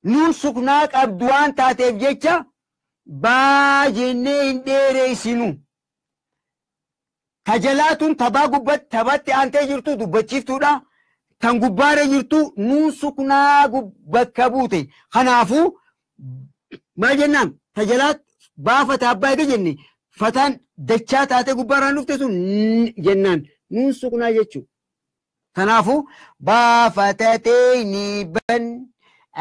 nuun sukunaa qabdu waan taateef jecha baa jennee hin dheereessinu. Tajalaatuun tabaa gubbatti tabaatti aantee jirtu dubbachiiftuudha. Tan gubbaarra jirtu nuun sukunaa bakka buute. Kanaafuu maal jennaan tajalaat baafataa abbaa eega jenne fataan dachaa taatee gubbaarraan dhufte sun jennaan nuun sukunaa jechuudha. Kanaafuu baafatateenii ban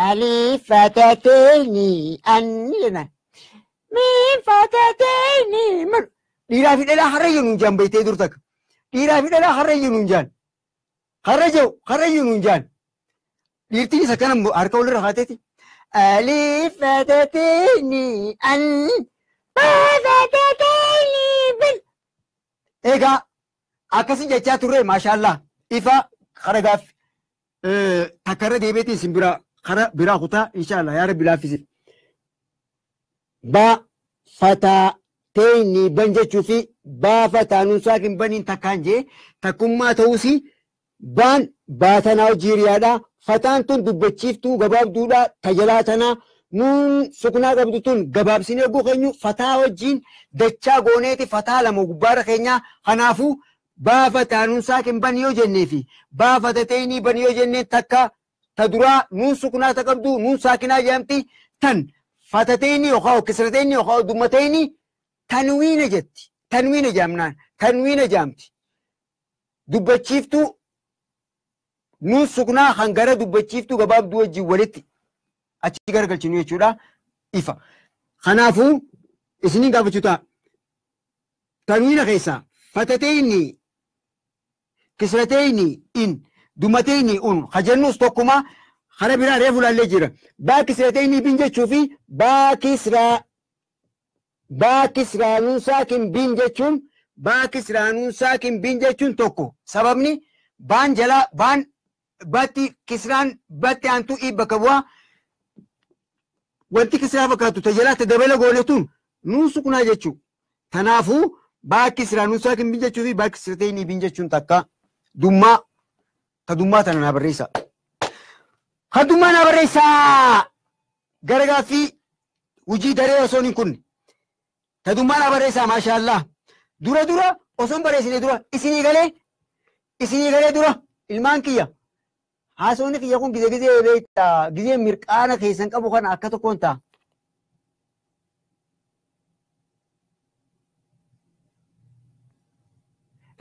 aliifatateenii anni jennaan miifatateenii madu dhiiraa fi dhalaa harrayyo nuun jaan beeytee dur takka dhiiraa fi dhalaa harrayyo nuun jaan harrayyo nuun jaan dhiirtiin isa kana harka walirra haateeti. Aliifatateenii anni baafatateenii ban. Egaa akkasii jechaa turre maashaallah ifa kara gaaffi takkarra deebeetiin sin kara biraa kutaa inshaallah yaa rabbi laaffise. Baafatateenii ban jechuu fi baafataa nuun saakin baniin takkaan jee takkummaa ta'uusi baan baatanaa hojiiriyaadha. Fataan tun dubbachiiftuu gabaabduudha. Tajalaa tanaa nuun sukunaa qabdu tun gabaabsinee oguu keenyu fataa wajjiin dachaa gooneeti fataa lama gubbaarra keenyaa. Kanaafuu baafataa nuun saakin ban yoo jennee fi baafatateenii ban yoo jennee takka ta duraa nuun sukunaa ta qabdu nuun saakinaa jedhamti. Tan fatateenii yookaan kisrateenii yookaan dummateenii tanwiina jetti. Tanwiina jaamnaan. Tanwiina jaamti. Dubbachiiftuu nuun sukunaa hangara dubbachiiftuu gabaabduu wajjin walitti achi garagalchinu jechuudha. Ifa. Kanaafuu isiniin gaafachuu ta'a. Tanwiina keessaa fatateenii kisrateenii in dumateenii un hajannus tokkuma hara biraa reefu laallee jira. Baa kisrateenii bin jechuu fi baa kisraanuun saakin bin jechuun baa kisraanuun saakin bin jechuun tokko. Sababni baan jalaa baan batti kisraan batti aantuu bakka bu'aa wanti kisraa fakkaatu tajaajilata dabala goonetuun nuun sukunaa jechuu. Kanaafuu baa kisraanuun saakin bin jechuu fi baa kisrateenii bin jechuun takka. Dummaa ka dummaa tana naa barreessaa. Ka dummaa naa barreessaa. Garagaa fi hojii daree osoo hin kunne. Ka dummaa naa barreessaa maashaallah. Dura osoo hin barreessine dura isinii galee dura ilmaan kiyya. Haasawni kiyya kun gizee beektaa gizee mirqaana keessan qabu kana akka tokkoon ta'a.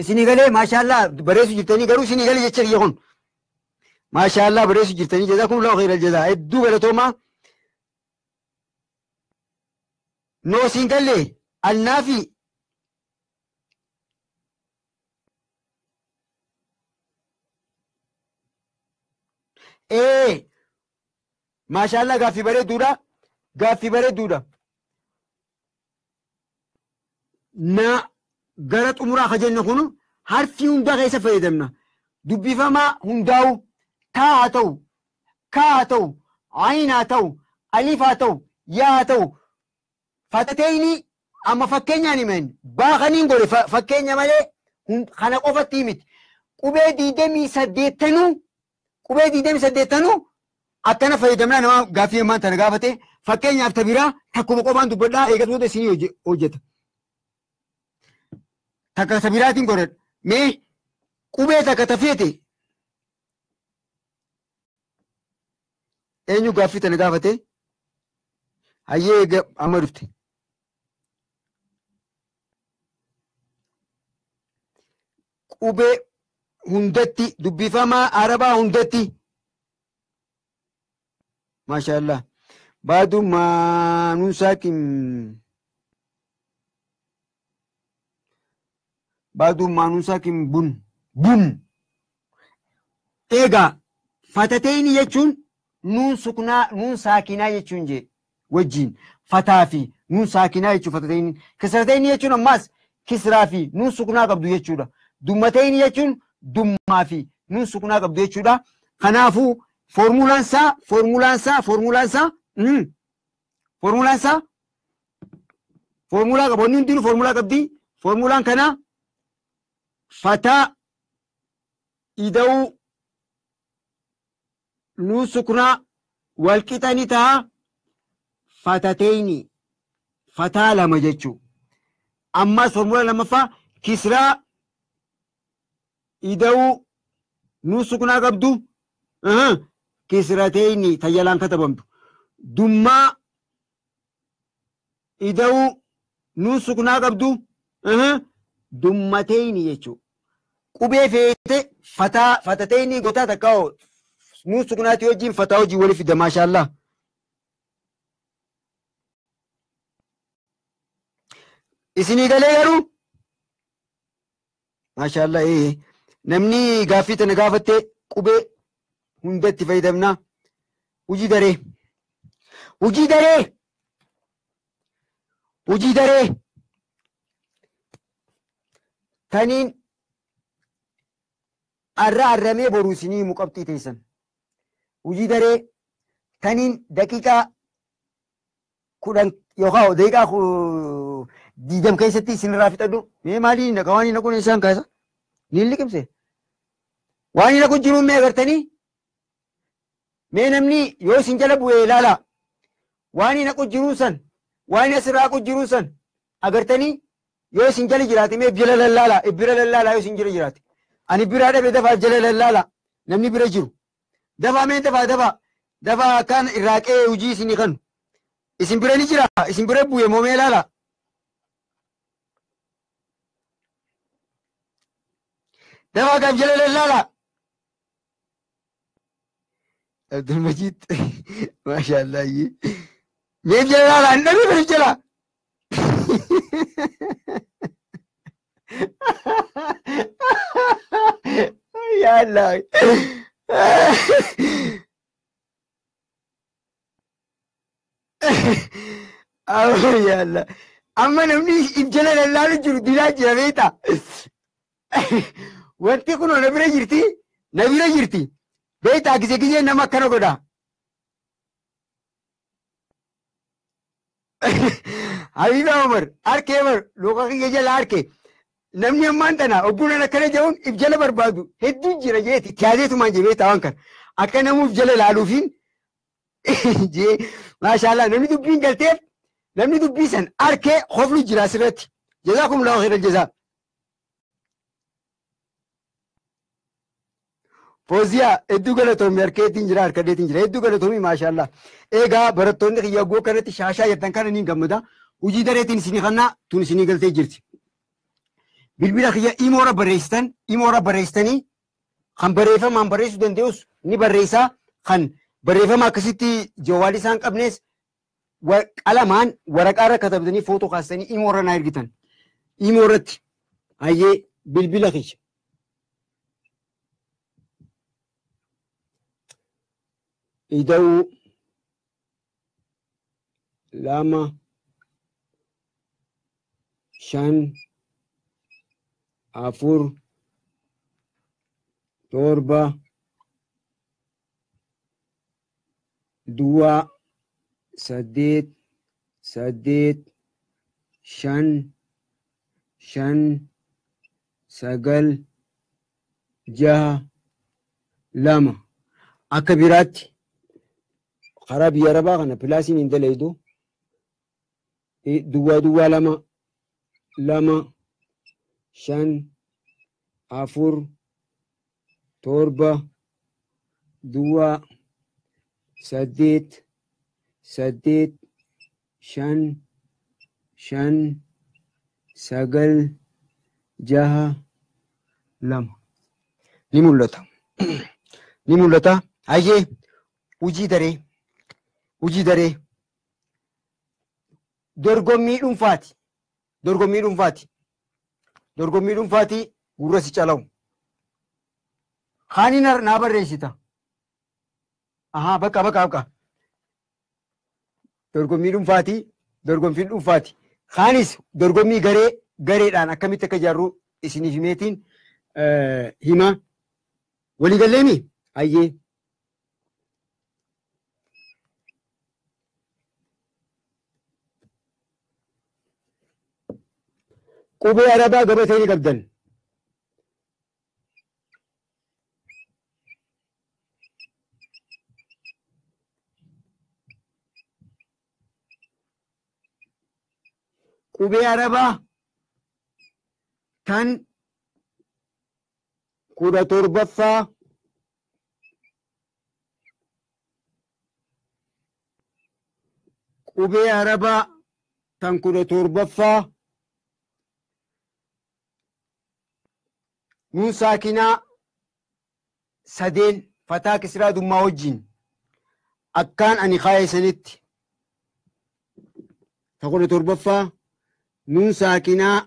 Isinii galee maashaallah bareessu jirtanii garuu isinii galee jecha kiyya kun. Maashaallah bareessu jirtanii jazakumullahu khairal jazaa. Hedduu galatoomaa. Noo siin galee annaafi maashaallah gaaffii bareedduudha. Na gara xumuraa ka jennu kun harfi hundaa keessa fayyadamna. Dubbifamaa hundaa'u taa haa ta'u, kaa haa ta'u, ayin haa ta'u, aliif haa ta'u, yaa haa ta'u. Fatateenii amma fakkeenyaan himan baakaniin godhe fakkeenya malee kana qofatti miti. Qubee 28 akkana fayyadamnaa nama gaaffii ammaan tana gaafate fakkeenyaaf tabiraa takkuma qofaan dubbadhaa eegattoota isinii hojjeta. Takka tabiraatiin godhadha. Mee qubee takka tafeete eenyu gaaffii tana gaafate? Hayyee amma dhufte. Qubee hundatti dubbifamaa arabaa hundatti. Maashaallah. Baadummaa nuun saakin bun. Egaa fatateeni jechuun nuun suknaa nuun saakinaa jechuun jee wajjin fataa fi nuun saakinaa jechuun fatateeni. Kisrateeni jechuun ammaas kisraa fi nuun suknaa qabdu jechuudha. Dummateeni jechuun dummaa fi nuun suknaa qabdu jechuudha. Kanaafuu formuulaansaa formulaa qaboonni hundinuu formulaa qabdi. Formulaan kanaa fataa ida'uu nuun suknaa walqixani ta'a fatateeni fataa lama jechuu. Ammas formula lamaffaa kisraa ida'uu nuun suknaa qabdu kisrateeni tayyalaan katabamtu. Dummaa ida'uu nuun suknaa qabdu dummateeni jechuu. Qubee feete fatateeni gotaa takkaa'oo nuun suknaati wajjin fataa wajjin wali fida maashaallah. Isinii galee garuu maashaallah namni gaaffii tana gaafattee qubee hundatti fayyadamna. Hujii daree taniin arramee boruu isinii muqabxii teessan. Hujii daree taniin daqiiqaa 10 yookaan daqiiqaa 20 keessatti isinirraa fixadhu. Mee maaliin naqa waan hin naquun isaan kaasa? Niin liqimse. Waan hin naquun jiruun mee agartanii? Mee namni yoo isin jala bu'ee ilaala. Waan hin naquun jiruun san, waan hin asirraa naquun jiruun san agartanii yoo isin jala jiraate mee bira lallaalaa yoo isin jala jiraate. Ani biraa dhabe dafaa jala lallaala namni bira jiru. Dafaa mee dafaa kan irraaqee hujii isinii kanu. Isin bira ni jira isin bira bu'ee moo mee ilaala. دما كيف جلال لا لا عبد المجيد ما شاء الله يي مين جلال النبي من الجلال يا الله يا الله أما نمني إبجلال الله نجر دلاج يا بيتا وانتي كنو نبرا جرتي بيتا كيسي كيسي نما كنو قدا حبيبي عمر أركي عمر لوكا كي جل أركي نمني أمان تنا أبونا نكنا جاون إبجلا بربادو هدو جرا جيتي تياديتو ما جبيتا وانكر أكنا مو إبجلا لالوفين جي ما شاء الله نمني دبين قلتيف نمني دبيسن أركي خفلو جرا سرتي جزاكم الله خير الجزاء فوزيا ادو غلطومي اركيتين جرا اركديتين جرا ادو غلطومي ما شاء الله ايغا برتون خيا غو كنت شاشا يتن كان ني غمدا وجي دريتين سيني خنا تون سيني غلتي جرتي بلبلا خيا ايمورا بريستني خن بريفا مان بريس دنديوس ني بريسا خن بريفا ما كسيتي جوالي سان قبنيس وقلمان ورقاره كتبدني فوتو خاصني ايمورا نايرغتن ايمورت اي بلبلا خيا إدو لما شان أفور توربا دوا سديد شن سجل جا لما أكبرات خراب يا ربا أنا بلاسين إن دليدو دوا لما شن أفور توربا دوا سديد شن سجل جها لما نمولتا أيه وجي دري dorgommii dhuunfaati gurra si calawu kaani naa barreessita ahaa bakka dorgommii dhuunfaati kaanis dorgommii gareedhaan akkamitti akka jaarru isiniif himeetiin hima waliigalleemi ayyee qubee arabaa gabatee ni qabdan qubee arabaa tan 17ffaa qubee arabaa tan 17ffaa nuun saakinaa sadeen fataa kisraa dummaa wajjin akkaan ani kaayesanitti ta 17ffaa nuun saakinaa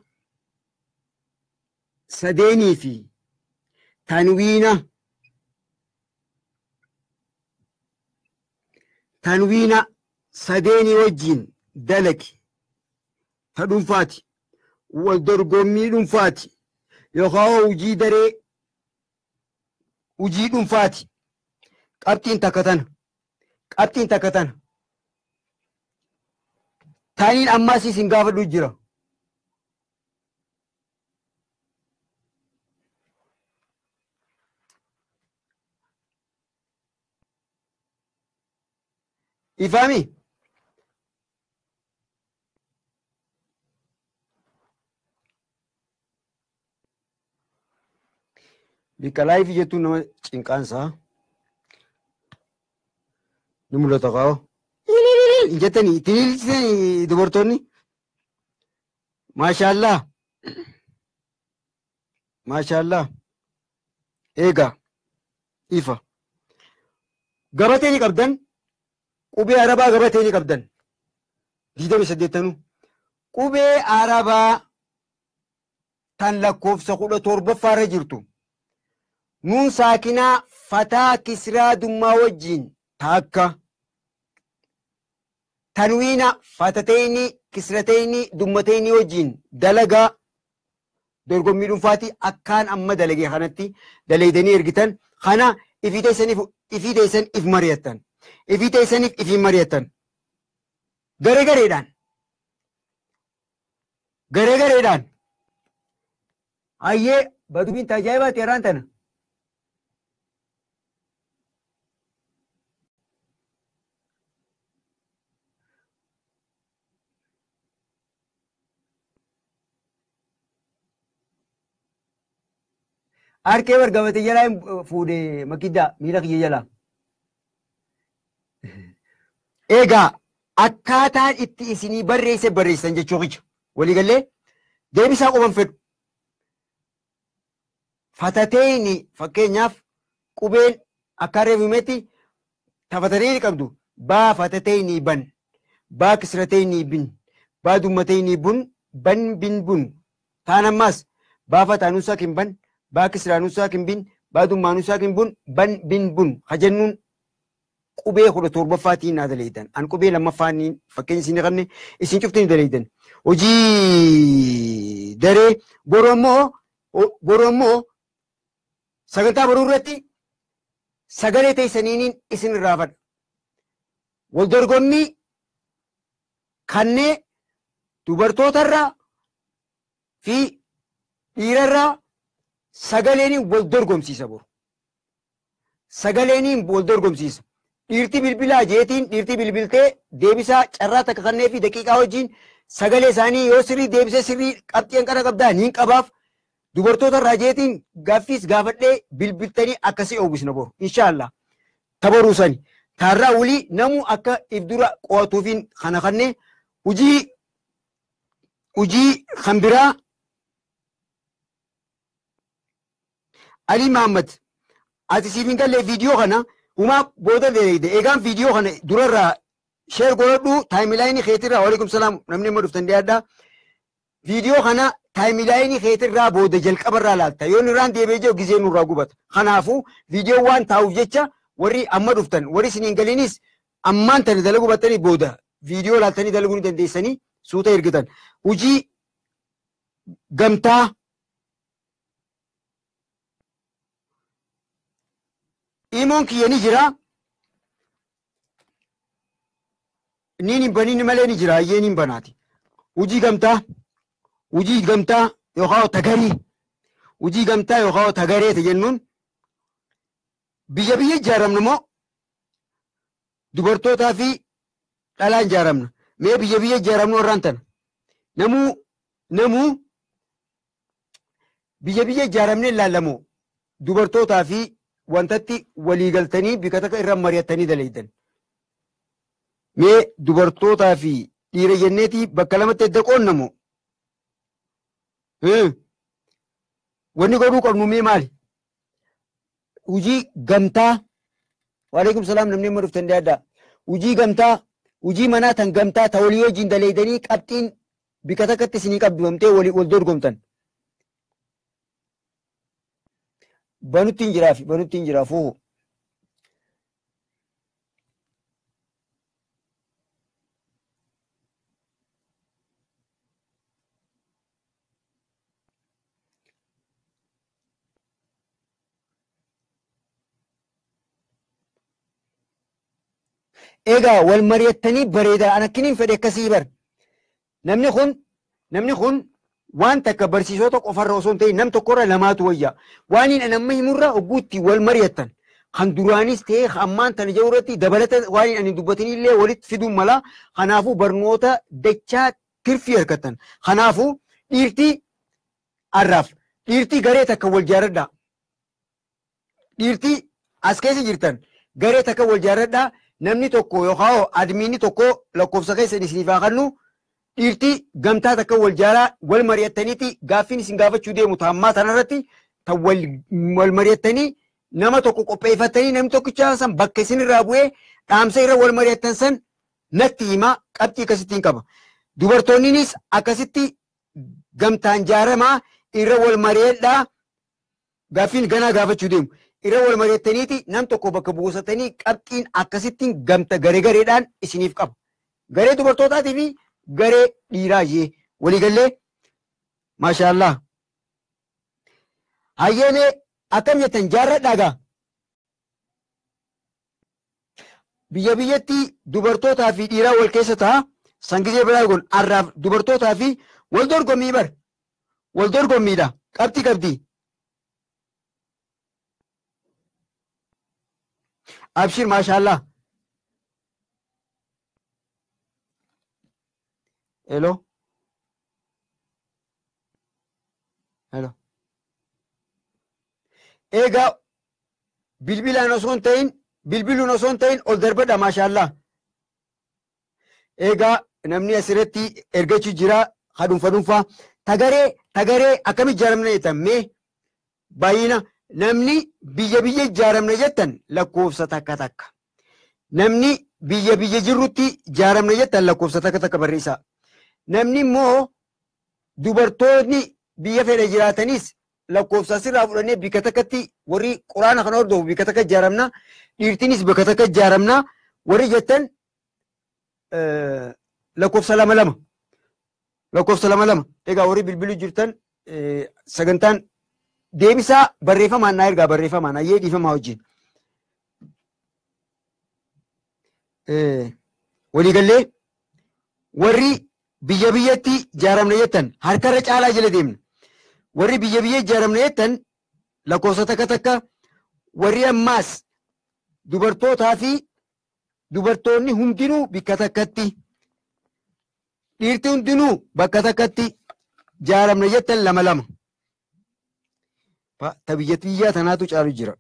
sadeenii fi tanwiina sadeenii wajjin dalagi ta dhuunfaati wal dorgommii dhuunfaati yookaan hojii dhuunfaati qabxiin takka tana taaniin ammaas isin gaafadhu jira ifaami bika laayifii jettuun nama cinqaansaa ni mul'ata qaao jettanii ittiin ililchisanii dubartoonni maashaallah eegaa ifa gabatee ni qabdan qubee arabaa gabatee ni qabdan 28 qubee arabaa tan lakkoofsa 17 irra jirtu nuun saakinaa fataa kisraa dummaa wajjiin taakka tanwiina fatatayni kisratayni dummatayni wajjiin dalagaa dorgommii dhuunfaati akkaan amma dalagee kanatti dalaydanii ergitan kana ifii teessan if mari'attan ifii teessaniif ifii mari'attan garegareedhaan hayyee badubiin tajaajibaati yeraan tana arkee wargabate jalaa fuudhe makiddaa miila kiyya jalaa. Egaa akkaataan itti isinii barreessan jechuu kiyya waliigallee deebisaa qoban fedhu. Fatateeni fakkeenyaaf qubeen akka reebimetti tafatatee qabdu baa fatateeni ban baa kisrateeni bin baa dummateeni bun ban bin bun taan ammaas baa fataanuusaa kin ban baa kisraanuusaa kin bin baa dummaanuusaa kin bun ban bin bun hajennuun qubee 17ffaatiin naa daleeydan an qubee lammaffaaniin fakkeenya isin qabne isin cuftiin daleeydan hojii daree borommoo sagantaa baruu irratti sagalee teessaniiniin isin irraa fadha wal dorgommii kannee dubartootarraa fi dhiirarraa sagaleeniin wal dorgomsiisa boru sagaleeniin wal dorgomsiisa dhiirti bilbilaa jeetiin dhiirti bilbiltee deebisaa carraa takka kannee fi daqiiqaa wajjiin sagalee isaanii yoo sirrii deebisee sirrii qabxiin qara qabdaa niin qabaaf dubartoota irraa jeetiin gaaffiis gaafadhee bilbiltanii akkasii oomishna boru inshaallah tabaruu sani taarraa wulii namu akka if dura qo'atuufiin kana kannee hujii kan biraa Ali Muhammad ati siif hin galle viidiyoo kana umaa booda daleeyde eegaan viidiyoo kana durarraa sheer godhadhu taayimilaayinii keetirraa waalaikum salaam namni immoo dhuftan dhiyaadhaa viidiyoo kana taayimilaayinii keetirraa booda jalqabarraa laalta yoon irraan deebi'ee jiru gizee nurraa gubata kanaafuu viidiyoo waan taa'uuf jecha warri amma dhuftan warri isin hin galiinis ammaan tani dalaguu battanii booda viidiyoo laaltanii dalaguu ni dandeessanii suuta ergitan hujii gamtaa imoon kiyya ni jira niin hin baniin malee ni jira hayyee niin banaati hujii gamtaa yookaan tagarii hujii gamtaa yookaan tagareeti jennuun biyya ijaaramnu moo dubartootaa fi dhalaan ijaaramna mee biyya ijaaramnu warraan tana namuu biyya ijaaramne ilaalamoo dubartootaa fi wantatti waliigaltanii bika takka irra mari'attanii daleeydan mee dubartootaa fi dhiira jenneetii bakka lamatti edda qoonnamu wanni godhuu qabnu mee maali hujii gamtaa waalaikum salaam namni immoo dhuftan dhiyaadhaa hujii gamtaa hujii manaa tan gamtaa ta walii wajjiin daleeydanii qabxiin bika takkatti isinii qabdumamtee wal dorgomtan banuttiin jiraafu egaa wal mari'attanii bareedaa an akkiniin fedhe akkasii bar namni kun waan takka barsiisota qofarra osoo hin ta'in nam tokkorra lamaatu wayya waan hin anamma himurra ogguutti wal mari'attan kan duraanis ta'e ammaan tana jirurratti dabalata waan hin ani dubbatinillee walitti fiduun mala kanaafuu barnoota dachaa tirfii harkattan kanaafuu dhiirtii garee takka wal jaaradha dhiirtii as keessa jirtan garee takka wal jaaradha namni tokko yookaan admiinni tokko lakkoofsa keessan isiniif haa kennu dhiirtii gamtaa takka wal jaaraa wal mari'attaniiti gaaffiin isin gaafachuu deemu taammaa tanarratti wal mari'attanii nama tokko qopheeffatanii namni tokkicha san bakka isin irraa bu'ee dhaamsa irra wal mari'attan san natti himaa qabxii akkasittiin qaba. Dubartoonninis akkasitti gamtaan jaaramaa irra wal mari'adhaa gaaffiin ganaa gaafachuu deemu. Irra wal mari'attaniiti nam tokko bakka buusatanii qabxiin akkasittiin gamta garee gareedhaan isiniif qaba. Garee dubartootaatii fi garee dhiiraa jee waliigallee maashaallah. Hayyeenee akkam jettan jaarradhaagaa. Biyya biyyatti dubartootaa fi dhiiraa wal keessa ta'a. Sangizee biraa kun arraaf dubartootaa fi wal dorgommii bar. Wal dorgommiidha. Qabxii qabdi. Abshir maashaallah. Hello. Hello. Egaa bilbilaan osoo hin ta'in bilbiluun osoo hin ta'in ol darbadha maashaallah. Egaa namni asirratti ergachuu jira hadhuunfa dhuunfaa tagaree akkamitti ijaaramna jettan mee baay'ina namni biyya ijaaramna jettan lakkoofsa takka. Namni biyya jirrutti ijaaramna jettan lakkoofsa takka barreessaa. Namni immoo dubartoonni biyya fedha jiraatanis lakkoofsa asirraa fudhannee bikka takkatti warri quraana kana hordofu bikka takka ijaaramna dhiirtinis bikka takka ijaaramna warri jettan lakkoofsa lama. Lakkoofsa lama. Egaa warri bilbiluu jirtan sagantaan deebisaa barreeffamaan naa ergaa barreeffamaan ayyee dhiifamaa wajjin. Waliigallee warri biyyatti ijaaramna jettan harkarra caalaa jala deemna. Warri biyya ijaaramna jettan lakkoofsa takka warri ammaas dubartootaa fi dubartoonni hundinuu bikka takkatti dhiirti hundinuu bakka takkatti ijaaramna jettan lama. Ta biyya tanaatu caalu jira.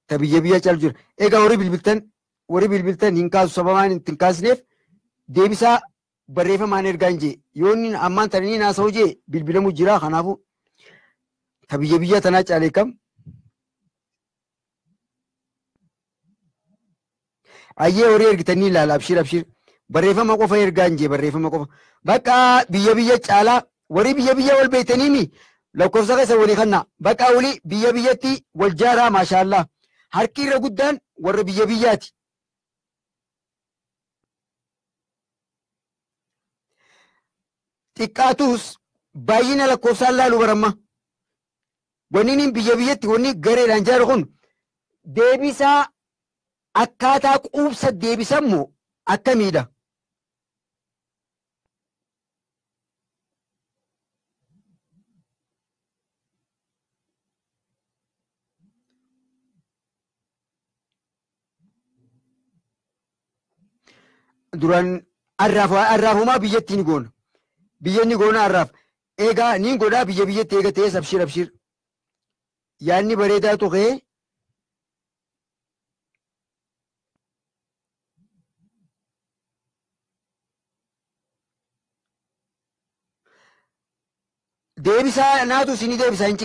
Ta biyya caalu jira. Egaa warri bilbiltan hin kaasu sababaan hin kaasneef deebisaa barreeffamaan ergaa hin jee yoonni ammaan tananii naasa'u jee bilbilamu jira kanaafu ta biyya tanaa caalee kam. Ayyee horii ergitanii ilaala abshir barreeffama qofa ergaa hin jee barreeffama qofa bakka biyya caalaa warri biyya wal beeytaniimi lakkoofsa keessa walii kannaa bakka walii biyyatti wal jaaraa maashaallah harki irra guddaan warra biyyaati. Xiqqaatus baay'ina lakkoofsaan laalu baramma. Wanni biyyatti wanni gareedhaan jaaru kun deebisaa akkaataa quubsa deebisammoo akkamiidha? Duraan arraafumaa biyyatti ni goona. Biyyanni goona arraaf. Egaa ni godhaa biyyatti eega ta'es abshir. Yaanni bareedaa tuqee deebisaa naatu isinii deebisaa hin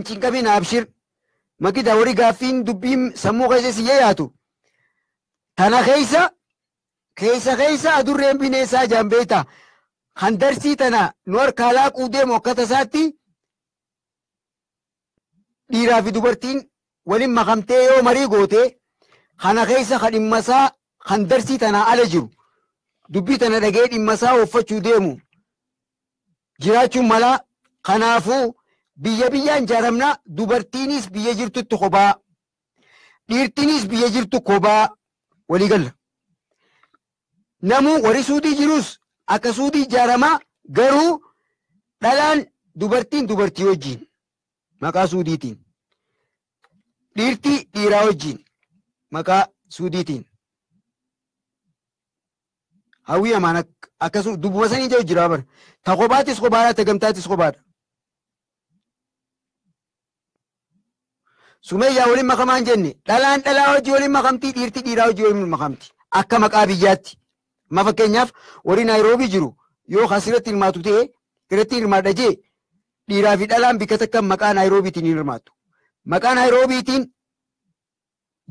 cinqamina abshir makida warri gaaffiin dubbiin sammuu keessa si yaatu tana keessa adurreen bineensaa jaambeeta handarsii tana nu harkaa laaquu deemu akka tasaatti dhiiraa fi dubartiin waliin makamtee yoo marii goote kana keessa kan dhimmasaa handarsii tanaa ala jiru dubbii tana dhagee dhimmasaa uffachuu deemu jiraachuun mala kanaafuu biyyaan ijaaramna dubartiinis biyya jirtutti kophaa dhiirtiinis biyya jirtu kophaa waliigalla. Namuu warri suutii jirus akka suutii ijaaramaa garuu dhalaan dubartii wajjin maqaa suudiitiin dhiirtii dhiiraa wajjin maqaa suudiitiin hawwii amaan akkasuma dubbuma sanii jechuu jira bara ta kophaatis kophaadha ta gamtaatis kophaadha. Sumayyaa waliin makamaan jenne dhalaan dhalaa hojii waliin makamtii dhiirtii dhiiraa hojii waliin makamti akka maqaa biyyaatti. Ma fakkeenyaaf warri Naayiroobii jiru yoo asirratti hirmaatu ta'e irratti hirmaadha jee dhiiraa fi dhalaan bikka takka maqaa Naayiroobiitiin hin hirmaatu. Maqaa Naayiroobiitiin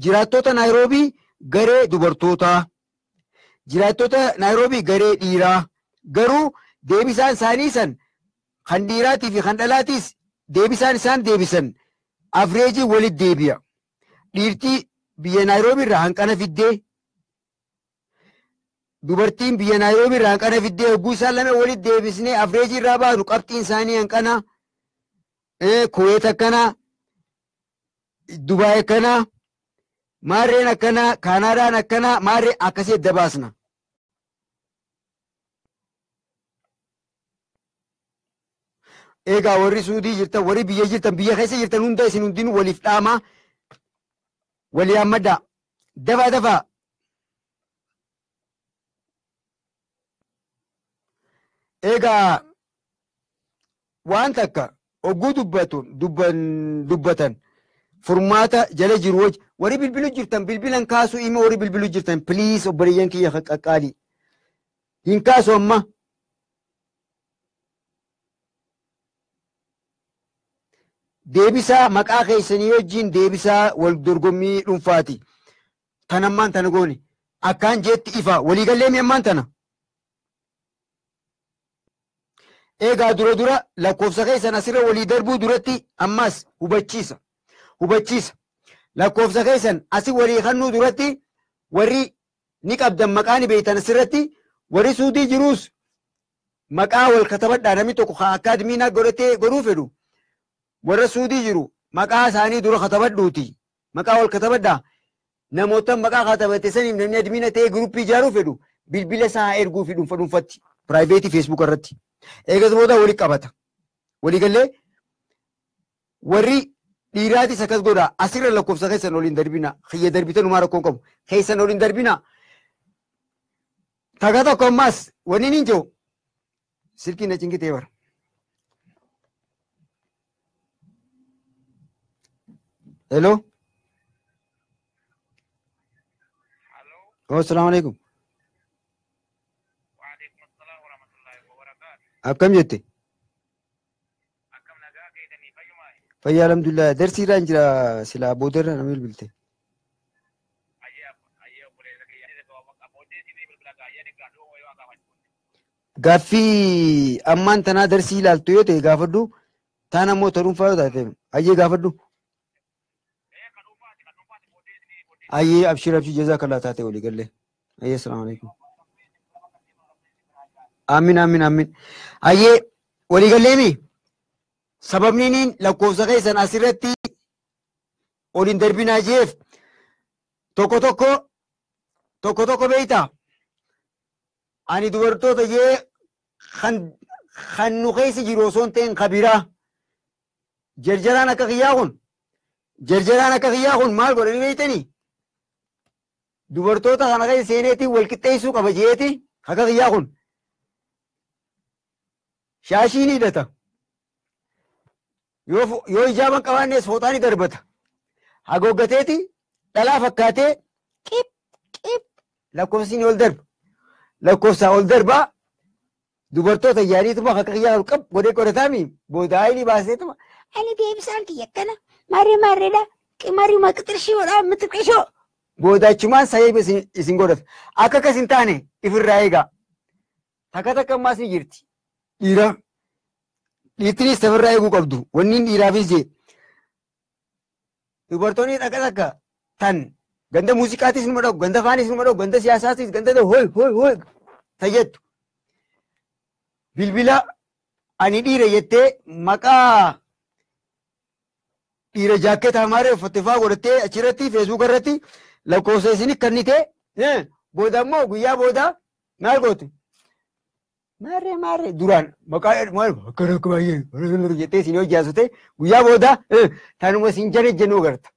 jiraattota Naayiroobii garee dubartootaa, jiraattota Naayiroobii garee dhiiraa, garuu deebisaan isaanii san kan dhiiraatii fi kan dhalaatiis deebisaan isaan deebisan afreejii walit deebi'a. Dhiirtii biyya Naayiroobii irraa hanqana fiddee, dubartiin biyya Naayiroobii irraa hanqana fiddee hogguu isaan lama walit deebisnee afreejii irraa baanu qabxiin isaanii hanqana, Kuweet akkana, Dubaay akkana, maarreen akkana, Kaanaadaan akkana, maarree akkasii adda baasna. Egaa warri Suudii jirtan, warri biyya jirtan, biyya keessa jirtan hunda isin hundinuu waliif dhaamaa, walii hammaddaa, dafaa dafaa. Egaa waan takka hogguu dubbatan furmaata jala jiru wajji warri bilbilu jirtan bilbilan kaasuu ima warri bilbilu jirtan piliis obboleeyyan kiyya qaqqaalii hin kaasu amma. Deebisaa maqaa keessanii wajjin deebisaa wal dorgommii dhuunfaati. Tan ammaan tana goone akkaan jeetti ifa waliigallee mi'ammaan tana. Egaa dura lakkoofsa keessan asirra walii darbuu duratti ammas hubachiisa. Lakkoofsa keessan asii walii kannuu duratti warri ni qabdan maqaa ni beektan asirratti warri Suudii jiruus maqaa wal katabadhaa namni tokko akaadimiinaa godhatee godhuu fedhu. Warra Suudii jiru maqaa isaanii dura katabadhuuti. Maqaa wal katabadhaa namoota maqaa katabate saniif namni admiina ta'ee guruppii ijaaruu fedhu bilbila isaa erguu fi dhuunfatti piraayiveetii feesbuuk irratti. Eegas booda walii qabata. Waliigallee warri dhiiraatis akkas godha. Asirra lakkoofsa keessan waliin darbina. Xiyya darbitan uumaa rakkoon qabu. Keessan waliin darbina. Takka tokko ammaas wanni hin jiru. Silkiin na cingitee bara. Hello. Assalamu alaikum. Akkam jette? Fayyaa alhamdulillah. Darsiirraan jira silaa boodarra nama bilbilte. Gaaffii ammaan tanaa darsii ilaaltu yoo ta'e gaafadhu taan ammoo ta'uunfaa yoo taate ayyee gaafadhu. Ayyee abshir jazaa kallaa taate walii galle. Ayyee assalamu alaikum. Amin. Ayyee walii galleemi. Sababni lakkoofsa keessan asirratti waliin darbinaa jeef tokko tokko beeyta. Ani dubartoota jee kan nu keessa jiru osoo hin ta'in kabiraa. Jarjaraan akka kiyyaa kun maal godhanii beeytanii? Dubartoota kana keessa seeneetiin wal qixxeessuu qaba jeeti akka kiyyaa kun. Shaashii ni hidhata. Yoo ijaaban qabaannes fooxaa ni darbata. Hagooggateeti dhalaa fakkaatee qip lakkoofsi ol darba. Lakkoofsaa ol darbaa dubartoota yaadiituma akka kiyyaa qab godhee qorataami booda ayini baaseetuma. Ani deebisaan kiyya akkana marreedha qimarii maqixirshii godhaa mitiqishoo. Boodachumaan sayee isin godhata. Akka akkas hin taane ifirraa eegaa. Takka ammaas ni jirti. Dhiirtinis tafarraa eeguu qabdu. Wanni dhiiraafis jee. Dubartoonni takka tan ganda muuziqaatis numa dhagu, ganda afaanis numa dhagu, ganda siyaasaatis, ganda hooy tayyattu. Bilbila ani dhiira jettee maqaa dhiira jaakkeeta hamaaree uffatte fa'aa godhattee achirratti feesbuuk irratti lakkoofsa isin kannite booda immoo guyyaa booda maal gootu? Maarree duraan maqaa akkana baay'ee jettee isin hojjaasute guyyaa booda tanuma isin jennuu agarta.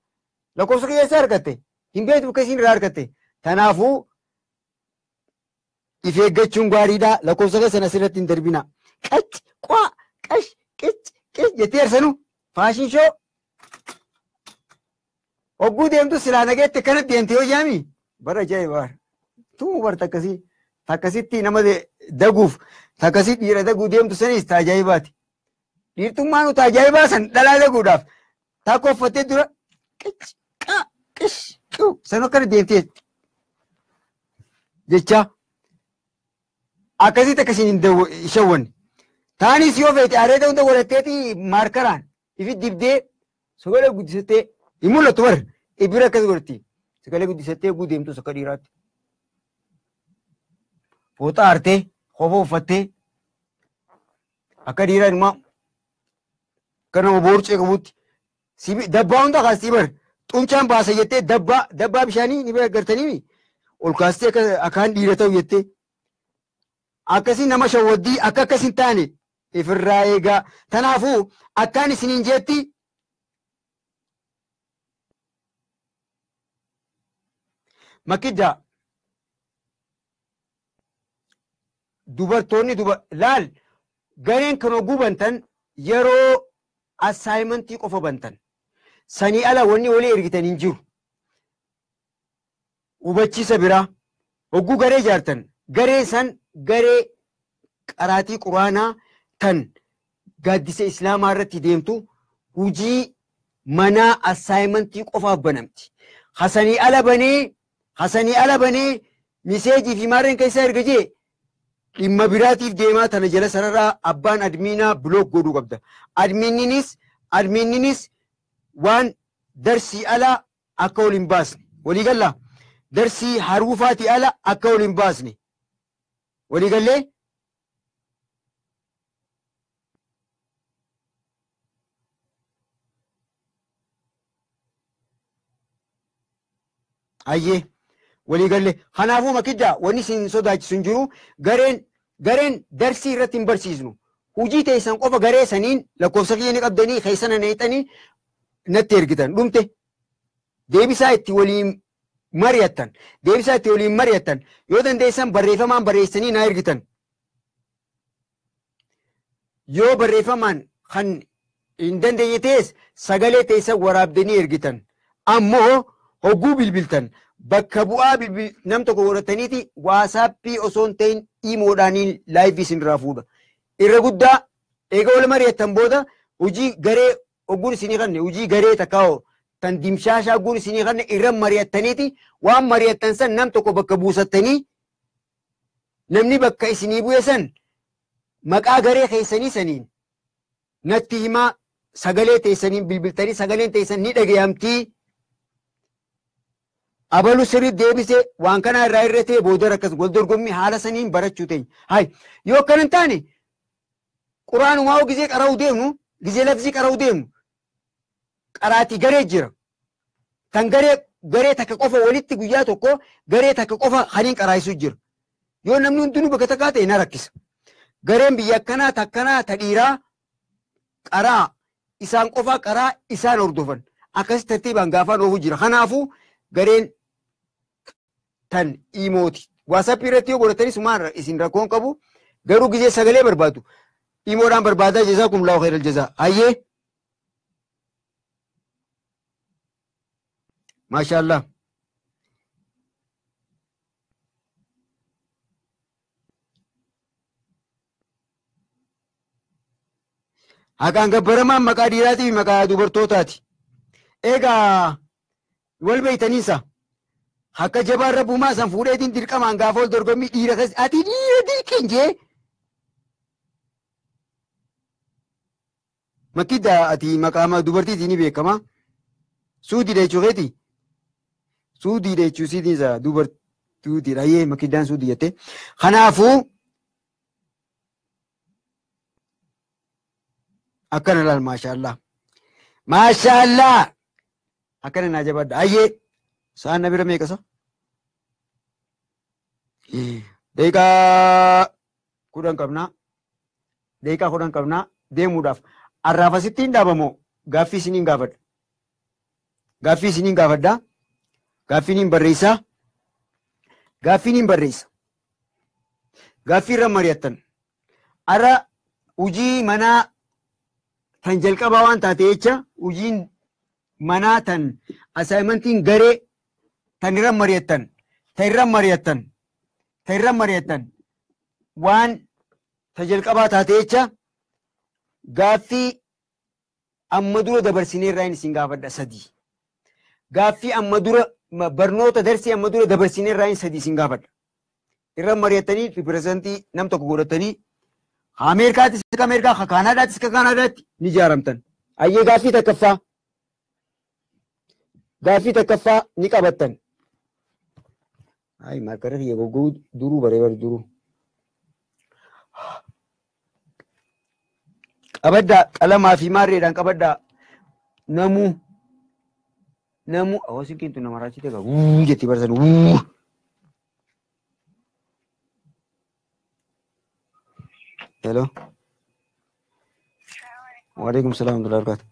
Lakkoofsa keessaa argatte hin beektu bakka isin irraa argatte. Kanaafuu if eeggachuun gaariidha. Lakkoofsa keessan asirratti hin darbina. Qash jettee arsanu faashin shoo hogguu deemtu silaa nageette akkanatti deemte yoo jaami bara ajaa'ibaa tuu barta akkasitti nama daguuf Takasii dhiira daguu deemtu sanis taajaajibaati. Dhiirtummaan nu taajaajiba san dhalaa daguudhaaf takka uffattee dura san akkana deemtee jecha akkasitti akkasiin hin shawwanne. Taanis yoo feete areeda hunda godhatteeti maarkaraan ifi dibdee sagalee guddisattee hin mul'attu bar ibira akkas godhatti sagalee guddisattee guu deemtus akka dhiiraatti. Fooxaa hartee kofa uffattee akka dhiiraa ilmaa kan nama boorcee qabutti dabbaa hunda kaastii bar xunchaan baasa jettee dabbaa bishaanii ni gartanii ol kaastee akkaan dhiira ta'u jettee akkasiin nama shawwaddii akka akkasin taane ifirraa eegaa. Tanaafuu akkaan isiniin jeetti makidda dubartoonni laal gareen kan oguu bantan yeroo assaayimentii qofa bantan sanii ala wanni walii ergitan hin jiru. Hubachiisa biraa oguu garee jaartan garee san garee qaraatii quraanaa tan gaaddisa islaamaa irratti deemtu hujii manaa assaayimentii qofaaf banamti. Hasanii ala banee miseejii fi maarreen keessa erga jee dhimma biraatiif deemaa tana jala sararraa abbaan admiinaa bilook godhuu qabda. Admiinninis waan darsii ala akka ol hin baasne walii gallaa darsii haruufaatii ala akka ol hin baasne walii gallee ayyee walii galle. Kanaafuu makidda wanni isin sodaachisu hin jiru. Gareen darsii irratti hin barsiisnu. Hujii teessan qofa garee saniin lakkoofsa kiyya ni qabdanii keessana neexanii natti ergitan dhumte. Deebisaa itti waliin mari'attan yoo dandeessan barreeffamaan barreessanii naa ergitan. Yoo barreeffamaan kan hin dandeenye ta'es sagalee teessan waraabdanii ergitan. Ammoo hogguu bilbiltan bakka bu'aa nam tokko godhataniiti waasaappii osoo hin ta'in iimoodhaaniin laayivii isinirraa fuudha. Irra guddaa eega wal mari'attan booda hojii garee ogguun isinii kanne hojii garee takkaa'oo tan dimshaashaa ogguun isinii kanne irra mari'attaniiti waan mari'attan san nam tokko bakka buusattanii namni bakka isinii bu'e san maqaa garee keessanii saniin natti himaa sagalee teessaniin bilbiltanii sagaleen teessan ni dhagayamtii. Abalu sirrii deebisee waan kana irraa irratee booda akkas wal dorgommii haala saniin barachuu teenya. Yoo akkan hin taane quraanumaa gizee qara'uu deemnu gizee lafzii qara'uu deemnu qaraatii garee jira. Kan garee takka qofa walitti guyyaa tokko garee takka qofa haliin qaraayisuu jira. Yoo namni hundinuu bakka takkaa ta'e na rakkisa. Gareen biyya akkanaa takkanaa ta dhiiraa qaraa isaan qofa qaraa isaan hordofan akkasi tartiibaan gaafaan oofuu jira. Kanaafuu gareen tan iimooti. Waasappii irratti yoo godhatanii sumaan isin rakkoon qabu garuu gizee sagalee barbaadu. Iimoodhaan barbaadaa jazaa kumlaa khairal jazaa. Hayyee. Maashaallah. Haqaan gabbaramaan maqaa dhiiraatii fi maqaa dubartootaati. Egaa wal beeytaniisa. Akka jabaan rabbumaa san fuudheetiin dirqamaan gaafa ol dorgommii dhiira keessa ati dhiira dirqeen jee. Makkidda ati maqaama dubartiitii ni beekama. Suudiidha jechuu keeti. Suudiidha jechuu siidiinsa dubartuutiidha. Hayyee makkiddaan suudii jette. Kanaafuu akkana laal maashaallah. Maashaallah. Akkana naa jabaadha. Hayyee. Saan na bira meeqasa? Daqiiqaa 10 qabnaa. Daqiiqaa 10 qabnaa deemuudhaaf. Arraafasitti hin dhaabamoo gaaffii isiniin gaafadha. Gaaffii isiniin gaafadha. Gaaffiin hin barreessaa. Gaaffiin hin barreessa. Gaaffii irra mari'attan. Arra hujii manaa tan jalqabaa waan taate jecha hujiin manaa tan asaayimentiin garee tan irra mari'attan waan tajalqabaa taate jecha gaaffii amma dura dabarsinee irraa isin gaafadha sadii. Gaaffii amma dura barnoota darsii amma dura dabarsinee irraa sadii isin gaafadha. Irra mari'attanii ripirezentii nam tokko godhatanii Ameerikaatis akka Ameerikaa, Kaanaadaatis akka Kaanaadaatti ni ijaaramtan. Ayyee gaaffii takkaffaa ni qabattan. Ay markara kiyya goggoo duruu baree duruu. Qabaddaa qalamaa fi maarreedhaan qabaddaa namuu hawaasin keentu nama raachite egaa jetti barsan Hello. Waalaikum salam warahmatullahi wabarakatuh.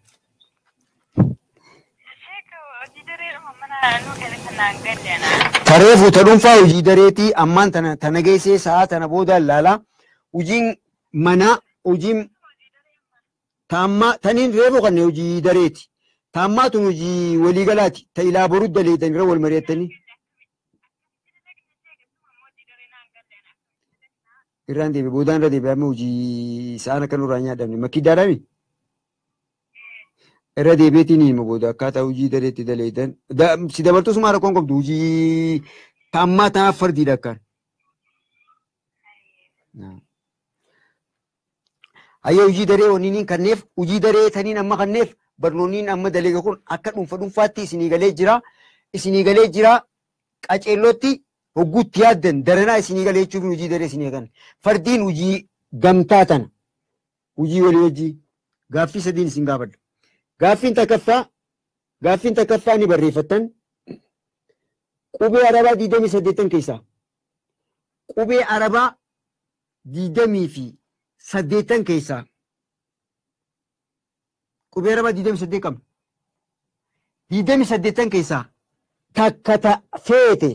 Tareefu ta dhuunfaa hojii dareetii ammaan tana geessee sa'a tana booda ilaalaa hojiin manaa hojiin taammaa taniin reefu kan hojii dareeti taammaa tun hojii waliigalaati ta ilaa boruu daleetan irra wal mari'attanii irraan deebi'e boodaan irra deebi'ame hojii sa'aan akka nurraa nyaadhamne makkiiddaadhaami irra deebi'eetiin hima booda akkaataa hojii dareetti daleetan si dabartus maal rakkoon qabdu hojii taammaa tanaaf fardiidha akkaan. Ayyee hojii daree waniin kanneef hojii daree taniin amma kanneef barnoonni amma daleega kun akka dhuunfaatti isinii galee jira qaceellootti hogguutti yaaddan daranaa isinii galee jechuuf hojii daree isinii kan fardiin hojii gamtaa tana hojii walii wajjii gaaffii sadiin isin gaafadha. Gaaffiin takkaffaa ni barreeffattan qubee arabaa 28 keessaa qubee arabaa 28 keessaa qubee arabaa 28 qabna. 28 keessaa takka feete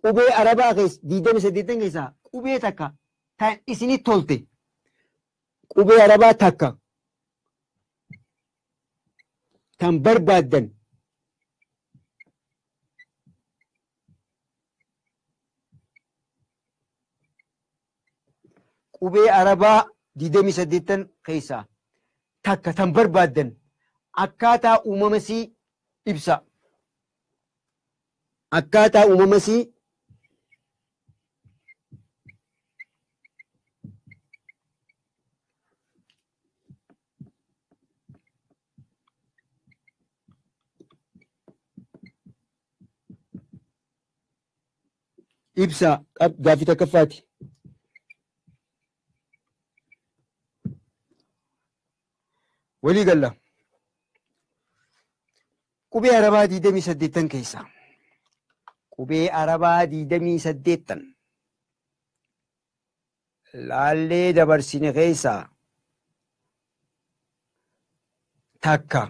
qubee arabaa 28 keessaa qubee takka tan isinit tolte qubee arabaa takka tan barbaaddan qubee arabaa 28 keessaa takka tan barbaaddan akkaataa uumamasii ibsa. Akkaataa uumamasii ibsa gaaffii takkaffaati. Walii galla. Qubee arabaa 28 keessaa qubee arabaa 28 laallee dabarsine keessaa takka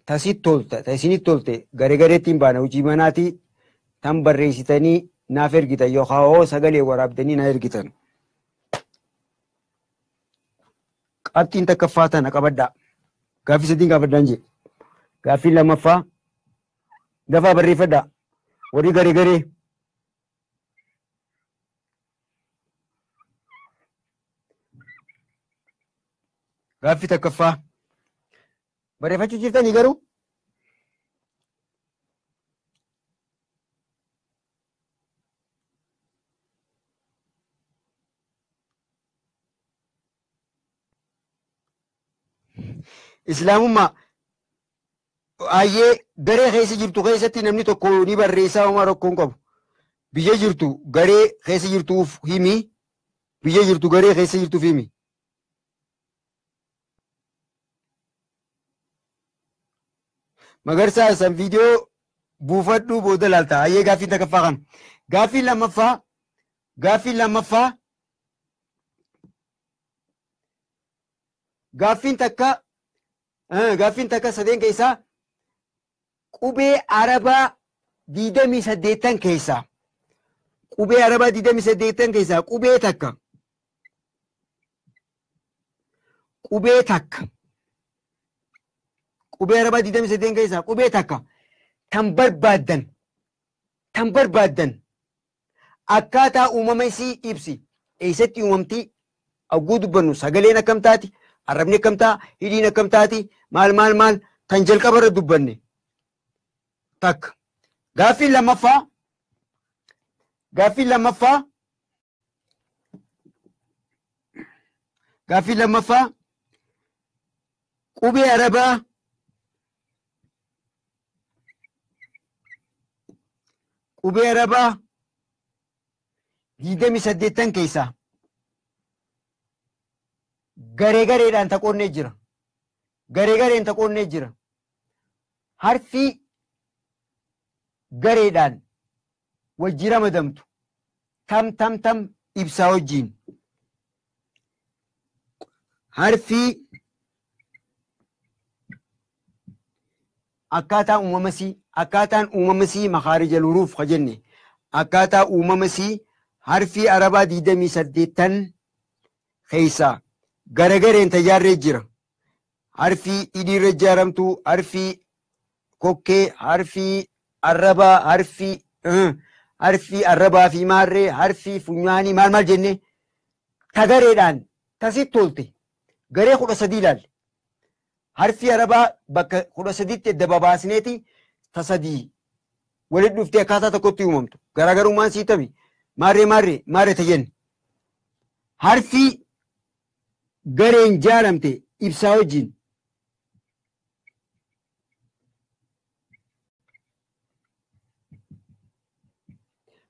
tasinit tolte gareetiin baana hojii manaatii tan barreessitanii naaf ergitan yookaan sagalee waraabdanii na ergitan. Qabxiin takkaffaa tana qabaddaa. Gaaffii sadiin gaafadhaan jee. Gaaffiin lammaffaa dafaa barreeffadhaa. Warri garee. Gaaffii takkaffaa. Barreeffachuu jirtanii garuu. Islaamummaa ayyee garee keessa jirtu keessatti namni tokko ni barreessaa homaa rakkoon qabu. Biyya jirtu garee keessa jirtuuf himi. Biyya jirtu garee keessa jirtuuf himi. Magarsaa san viidiyoo buufadhuu booda laalta. Ayyee gaaffiin takkaffaa kana. Gaaffiin lammaffaa. Gaaffiin takka sadeen keessaa qubee arabaa 28 keessaa qubee arabaa 28 keessaa qubee takka qubee arabaa 28 keessaa qubee takka tan tan barbaaddan akkaataa uumama isii ibsi. Eessatti uumamtii agguu dubbannu sagaleen akkam taati, arrabni akkam taa, hidhiin akkam taati, maal tan jalqabarra dubbanne takka. Gaaffiin lammaffaa qubee arabaa qubee arabaa 28 keessaa gareedhaan taqoonnee jira. Gareen taqoonnee jira. Harfi gareedhaan wajji ramadamtu tam ibsaa wajjiin. Harfi akkaataan uumamasii makhaarija luruuf kajenne akkaataa uumamasii harfi arabaa 28 keessaa gareen tajaarree jira. Harfi hidhiirra ijaaramtu, harfi kokkee, harfi arrabaa fi maarree, harfi funyaanii maal jenne tagareedhaan tasit tolte garee 13 ilaalle. Harfi arabaa bakka 13tti edda babaasneeti tasadii walitti dhuftee akkaataa tokkotti uumamtu. Garaagarummaan sii tabi maarree tajenne. Harfi gareen jaaramte ibsaa wajjin.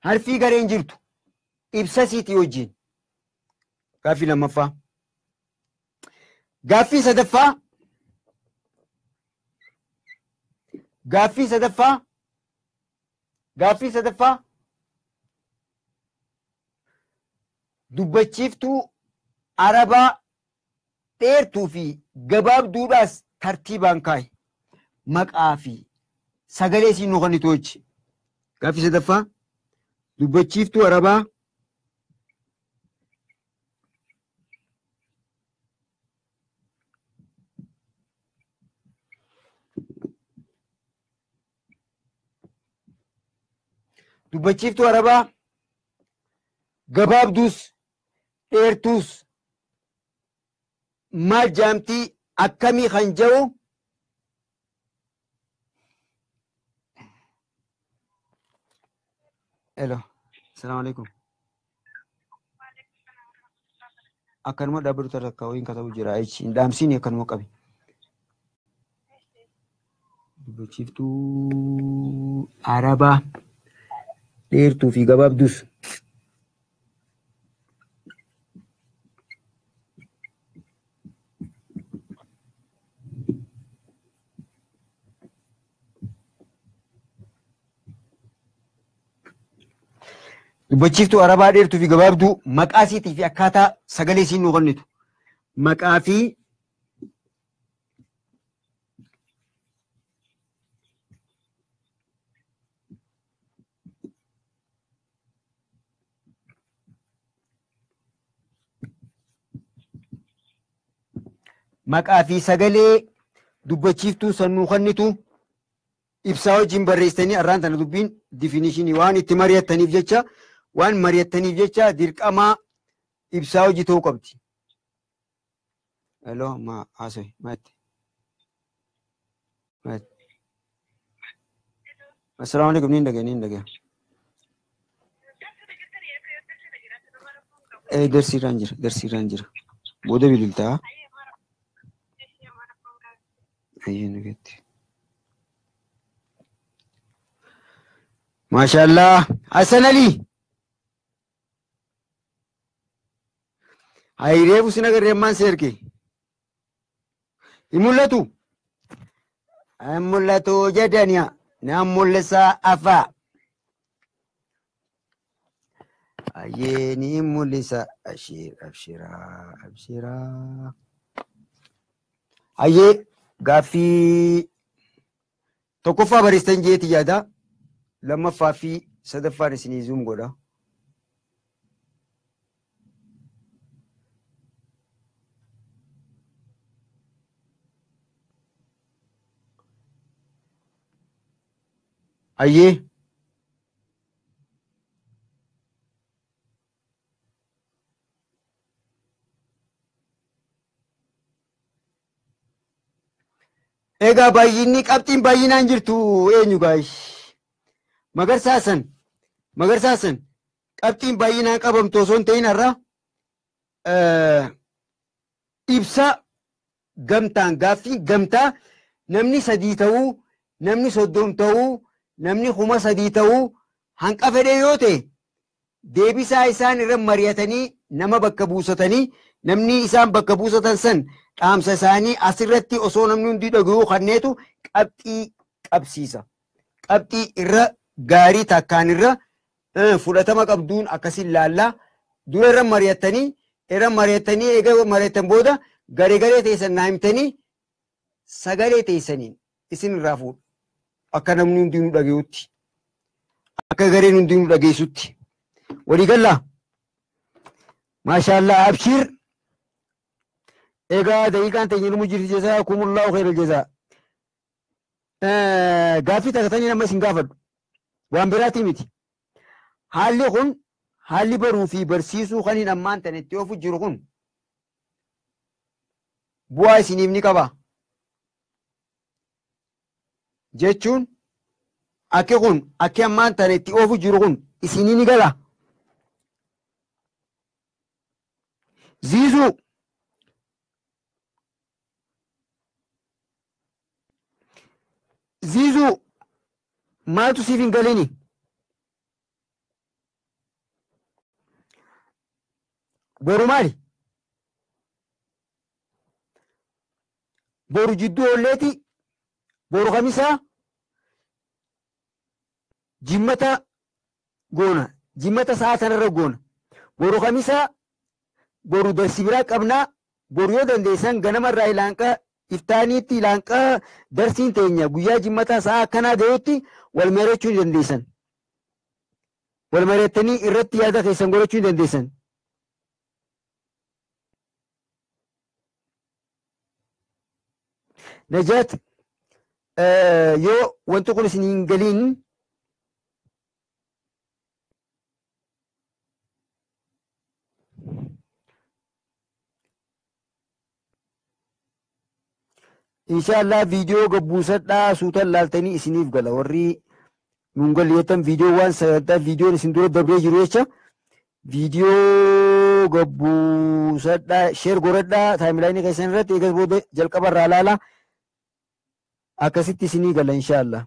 Harfi gareen jirtu ibsa siitii wajjin. Gaaffii lammaffaa. Gaaffii sadaffaa dubbachiiftuu arabaa dheertuu fi gabaabduudhaas tartiibaan kaa'i. Maqaa fi sagalee siin nu kennitu wajji. Gaaffii sadaffaa dubbachiiftuu arabaa gabaabduus dheertuus maal jaamtii akkamii kan jedhu hello assalamu alaikum akkanuma dhaabatu takka wayin katabu jira achi dhaamsiin akkanuma qabi dubbachiiftuu arabaa dheertuu fi gabaabduus dubbachiiftuu arabaa dheertuu fi gabaabduu maqaa isiitii fi akkaataa sagalee isiin nu kennitu. Maqaa fi sagalee dubbachiiftuu san nu kennitu ibsaa wajjin barreessanii arraan tana dubbiin difinishinii waan itti mari'attaniif jecha dirqamaa ibsaa hojii ta'uu qabdi. Hello, haasawii, maatti. Assalaamu alaikum, niin dhagaya. Darsiirraan jira. Booda bilbiltaa. Maashaallah, Hassan Ali. Hayree busina garreemmaan seerke. Mul'atu jedhaniya naan mul'isaa afaa. Ayyee ni mul'isa abshiraa. Ayyee gaaffii tokkoffaa barreessitan jeeti yaada. Lammaffaa fi sadaffaan isinii zuum godha. Ayyee Egaa baay'inni qabxiin baay'inaan jirtu eenyu gaash? Magarsaasan qabxiin baay'inaan qabamtu osoo hin ta'in har'a ibsa gamtaan gaaffii gamtaa namni 3 ta'uu, namni 30 ta'uu, namni 3,000 ta'uu hanqa fedhe yoo ta'e deebisaa isaan irra mari'atanii nama bakka buusatanii namni isaan bakka buusatan san dhaamsa isaanii asirratti osoo namni hundi dhaga'uu kanneetu qabxii qabsiisa. Qabxii irra gaarii takkaan irra fudhatama qabduun akkasiin laallaa dura irra mari'atanii eega mari'atan booda garee teessan naa himtanii sagalee teessaniin isin irraa fuudhu. Akka namni hundi nu dhaga'utti. Akka gareen hundi nu dhageessutti. Walii gallaa. Maashaallah abshir. Egaa daqiiqaan teenya numu jirti jazaa kumullaahu khairal jazaa. Gaaffii takkatanii nama isin gaafadhu. Waan biraatii miti. Haalli kun haalli baruu fi barsiisuu kan hin ammaan tan itti oofu jiru kun bu'aa isiniif ni qaba. Jechuun akki ammaan tan itti oofu jiru kun isinii ni gala. Ziizuu maaltu siif hin galini? Boru maali? Boru jidduu olleeti, boru kamisaa jimmata goona, jimmata sa'a sanarra goona. Boru kamisaa boru darsi biraa qabnaa, boru yoo dandeessan ganamarraa ilaanqaa iftaaniitti ilaanqaa darsiin teenya guyyaa jimmataa sa'a akkanaa ga'utti wal mari'achuu dandeessan. Wal mari'attanii irratti yaada keessan godhachuu dandeessan. Najaat yoo wanti kun isin hin galiin inshallah viidiyoo gabbuusadhaa suutan laaltanii isiniif gala. Warri nuun galleettan viidiyoo waan sagantaa viidiyoon isin dura dabree jiru jecha viidiyoo gabbuusadhaa sheer godhadhaa taayimilaayinii keessan irratti eegas booda jalqaba irraa laala akkasitti isinii gala inshallah.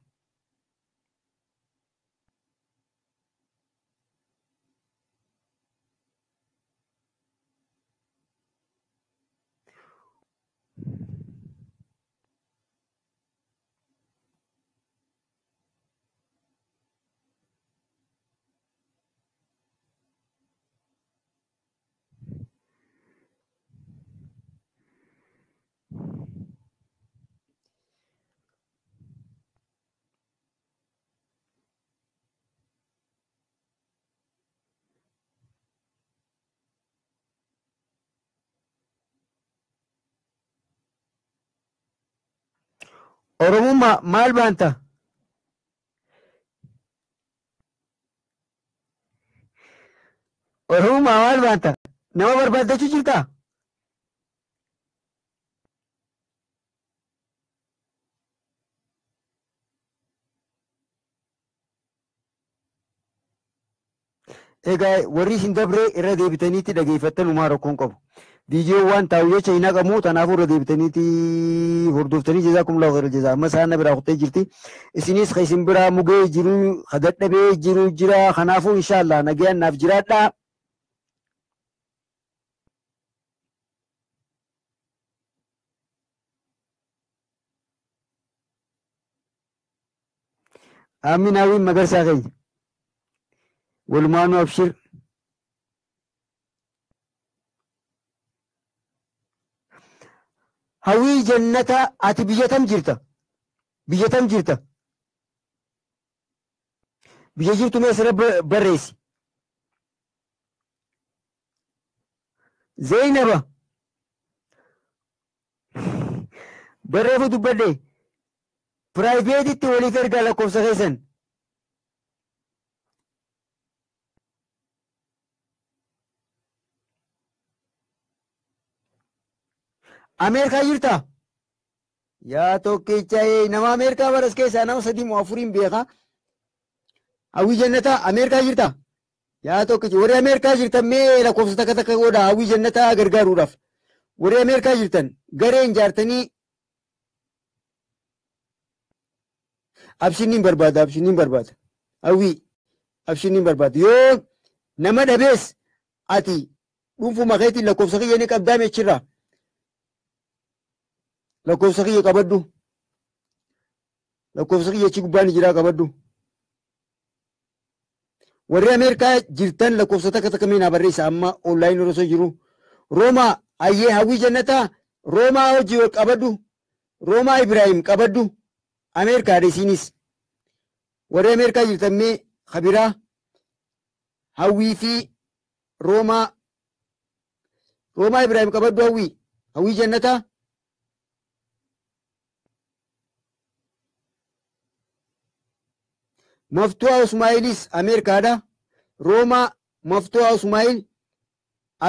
Oromummaa maal baanta? Oromummaa maal baanta? Nama barbaaddachuu jirtaa? Egaa warri isin dabree irra deebitaniitti dhageeffattan uumaa rakkoon qabu. Viidiyoo waan taa'u jecha hin haqamu kanaafuu irra deebitaniitti hordoftanii jazaakumullahu khairal jazaa. Amma isaan na biraa kuttee jirti. Isinis ka isin biraa mugee jiru ka dadhabee jiru jira. Kanaafuu inshallah nagayaan naaf jiraadhaa. Aamin hawwiin magarsaa keenya. Walumaanuu abshir. Hawwii jannata ati biyyatam jirta? Biyyatam jirta? Biyya jirtu mee asirra barreessi. Zainaba. Barreeffu dubbadhe. Piraayiveetitti waliif ergaa lakkoofsa keessan. Ameerikaa jirtaa? yaa tokkicha nama Ameerikaa baras keessaa nama 3 moo 4 beeka. Hawwii jannataa Ameerikaa jirta. Yaa tokkicha warri Ameerikaa jirtan mee lakkoofsa takka takka godha hawwii jannataa gargaaruudhaaf. Warri Ameerikaa jirtan gareen jaartanii abshiniin barbaada hawwii abshiniin barbaada yoo nama dhabees ati dhuunfuma keetiin lakkoofsa kiyya ni qabdaa meechirraa lakkoofsa kiyya qabaddu lakkoofsa kiyya achi gubbaan jiraa qabaddu warri Ameerikaa jirtan lakkoofsa takka takka mee naa barreessa amma onlaayin osoo jiru Roomaa ayyee hawwii jannataa Roomaa hojii qabaddu Roomaa Ibraahim qabaddu Ameerikaa isiinis warri Ameerikaa jirtan mee khabiraa hawwii fi Roomaa Ibraahim qabaddu hawwii jannataa Maftuha Usmaa'ilis Ameerikaadha. Roomaa Maftuha Usmaa'il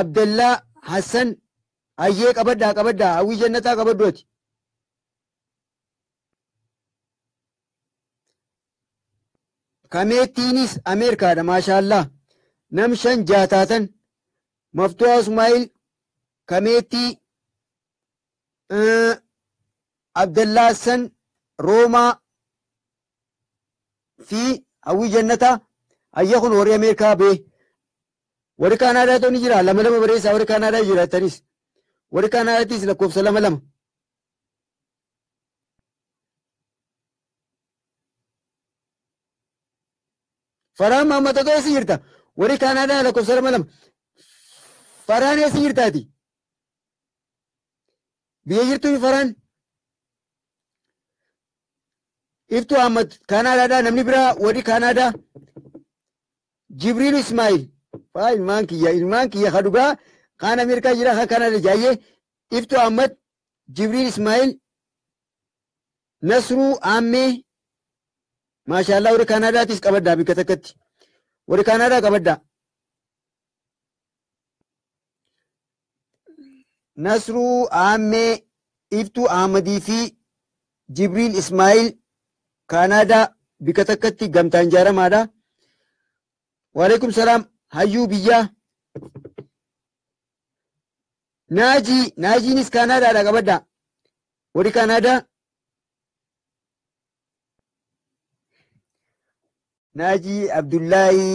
Abdallaa Hassan ayyee qabaddaa hawwii jannataa qabaddooti. Kameettiinis Ameerikaadha maashaallah nam 5 jaataatan Maftuha Usmaa'il Kameettii Abdallaa Hassan Roomaa fi hawwii jannataa ayya kun warri Ameerikaa bee warri Kaanaadaa ta'u ni jira 2 bareessaa warri Kaanaadaa jiraatanis warri Kaanaadaatiis lakkoofsa 2 Faraan Maammatoo eessa jirta warri Kaanaadaa lakkoofsa 2 Faraan eessa jirtaati biyya jirtu Faraan Iftu Ahmad Kaanaadaadhaa namni biraa warri Kaanaadaa Jibriil Ismaa'il ilmaan kiyya kadhugaa kaan Ameerikaa jira kaan Kaanaadaa jaayyee Iftu Ahmad Jibriil Ismaa'il Nasruu Aammee maashaallah warri Kaanaadaatis qabaddaa bikka takkatti warri Kaanaadaa qabaddaa Nasruu Aammee Iftu Ahmadii fi Jibriil Ismaa'il Kaanaadaa bikka takkatti gamtaan ijaaramaadha. Waalaikum salaam hayyuu biyyaa. Naajiinis Kaanaadaadha qabaddaa. Warri Kaanaadaa. Naajii Abdullaahi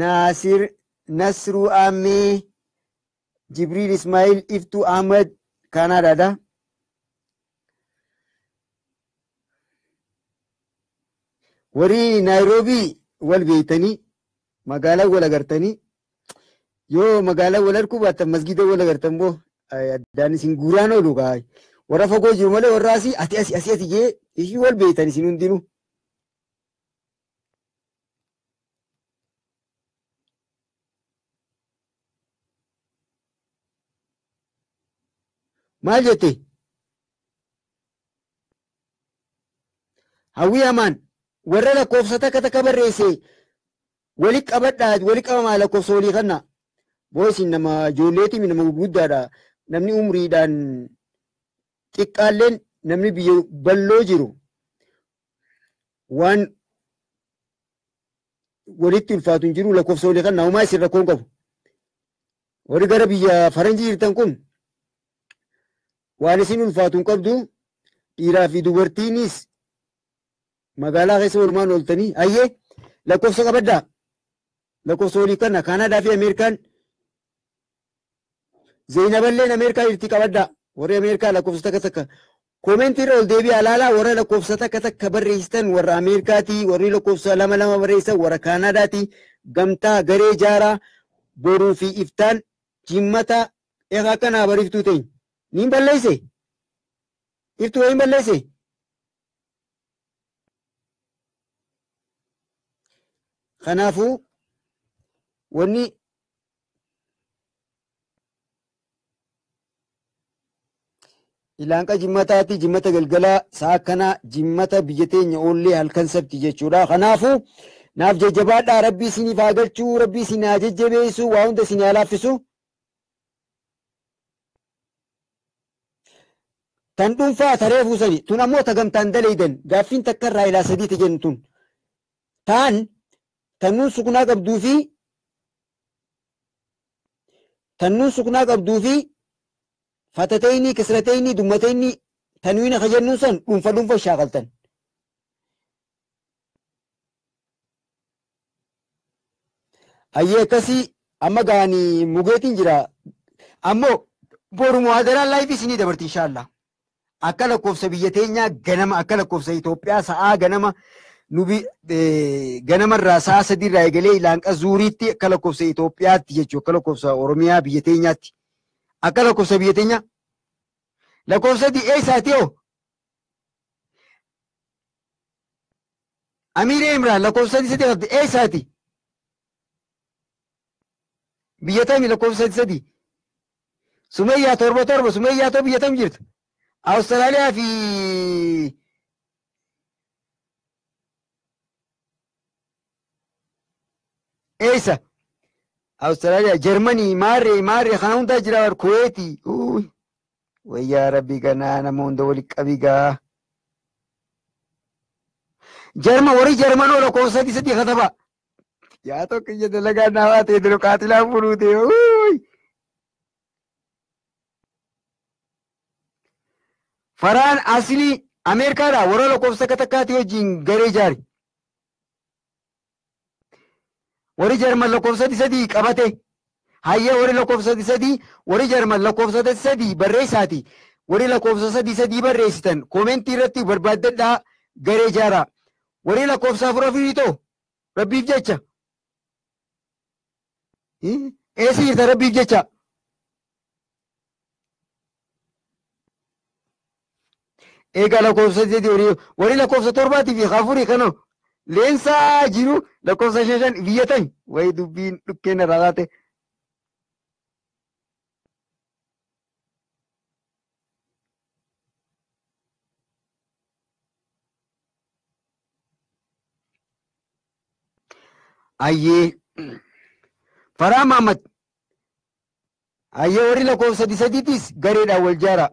Naasir Nasruu Aammee Jibriil Ismaa'il Iftuu Ahmad Kaanaadaadha. Warri Naayiroobii wal beeytanii magaalaa wal agartanii yoo magaalaa wal arguu baattan masgida wal agartan boo addaan isin guuraan oolu kaa warra fagoo jiru malee warra asii ati jee ishii wal beeytan isin hundinuu. Maal jette? Hawwii Amaan warra lakkoofsa takka barreesse wali qabamaa lakkoofsa walii kanna boosin nama ijoolleetii nama guddaadha namni umriidhaan xiqqaalleen namni biyya balloo jiru waan walitti ulfaatu hin jiru lakkoofsa walii kanna homaa isin rakkoon qabu warri gara biyya faranjii jirtan kun waan isin ulfaatu hin qabdu dhiiraa fi dubartiinis magaalaa keessa walumaan ooltanii ayyee lakkoofsa qabaddaa lakkoofsa walii kanna Kaanaadaa fi Ameerikaan Zeynaballeen Ameerikaa jirti qabaddaa warri Ameerikaa lakkoofsa takka koomentii irra ol deebi'aa ilaalaa warra lakkoofsa takka barreessitan warra Ameerikaatii warri lakkoofsa 2 barreessan warra Kaanaadaatii gamtaa garee jaaraa boruu fi iftaan jimmata eegaa kanaa bariftuu ta'in niin balleesse iftuu wayin balleesse. Kanaafuu wanni ilaanqa jimmataati jimmata galgalaa sa'a kanaa jimmata biyya teenya oollee halkan sabti jechuudha. Kanaafuu naaf jajjabaadhaa rabbii isiniif haa galchuu rabbii isin haa jajjabeessu waa hunda isin haa laaffisu. tan dhuunfaa taree fuusani tun ammoo tagamtaan daleeydan gaaffiin takka irraa ilaa sadiiti jennu tun tannuun sukunaa qabduu fi fatatayni kisratayni dummatayni tanwiina kajennuun san dhuunfa shaakaltan ayyee akkasii amma gaanii mugeetiin jira ammoo boru muhaadaraan laayifii isinii dabarti inshaallah akka lakkoofsa biyya teenyaa ganama akka lakkoofsa Itoophiyaa sa'aa ganama ganamarraa sa'a sadiirraa eegalee ilaanqa zuuriitti akka lakkoofsa Itoophiyaatti jechuudha akka lakkoofsa Oromiyaa biyya teenyaatti akka lakkoofsa biyya teenyaa lakkoofsa eessaati hoo Amiiree Imraan lakkoofsa sadii qabdi eessaati biyya tamii lakkoofsa sadii Sumayyaa torba Sumayyaa too biyya tam jirtu Awustiraaliyaa fi eessa Awustiraaliyaa Jarmanii maarree kana hundaa jira Kuweetii wayyaa rabbii ganaa nama hunda walitti qabigaa warri Jarmanoo lakkoofsa sadii kataba yaa tokko ija dalagaa naawaa ta'e dura qaatilaan furuute Faraan asli Ameerikaadha warra lakkoofsa takkaatti wajjin garee jaari. Warri Jarman lakkoofsa sadii qabate. Hayyee warri lakkoofsa sadii warri Jarman lakkoofsa sadii barreessaati. Warri lakkoofsa sadii barreessitan koomentii irratti barbaaddadhaa garee jaaraa. Warri lakkoofsa afurii too rabbiif jecha. Eessa jirta rabbiif jecha. Egaa lakkoofsa sadii warri lakkoofsa torbaatii fi afurii kanoo leensaa jiru lakkoofsa shan biyyatan wayi dubbiin dhukkeen irraa taate. Ayyee Faraa Mahammad ayyee warri lakkoofsa sadiitis gareedhaan wal jaara.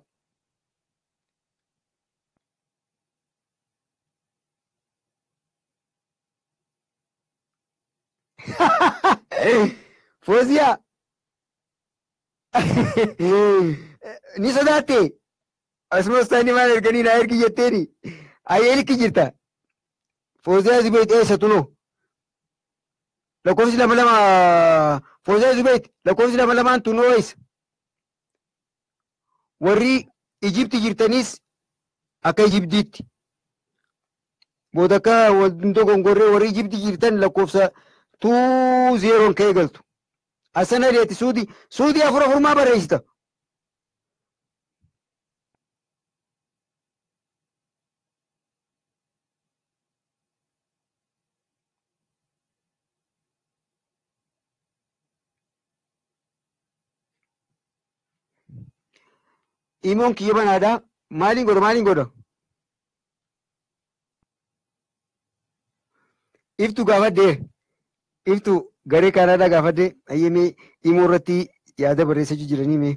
Fooziyaa ni sodaatte asumas taani maal erganii naa ergi jetteeni ayyee ilki jirta Fooziyaa Zubeet eessa tunoo lakkoofsi lama Fooziyaa Zubeet lakkoofsi lamaan tunoo eessa warri Ijipti jirtanis akka Ijiptiitti booda akka waldundoo gongorree warri Ijipti jirtan lakkoofsa 2-0 ka'ee galtu. Asana deeti suudii afurmaa barreessita. Imoon kiyya banaadhaa maaliin godha? Iftu gaafadhee. Iftu garee Kaanadaa gaafadhee ayyemee immoo irratti yaada barreessachuu jiranii mee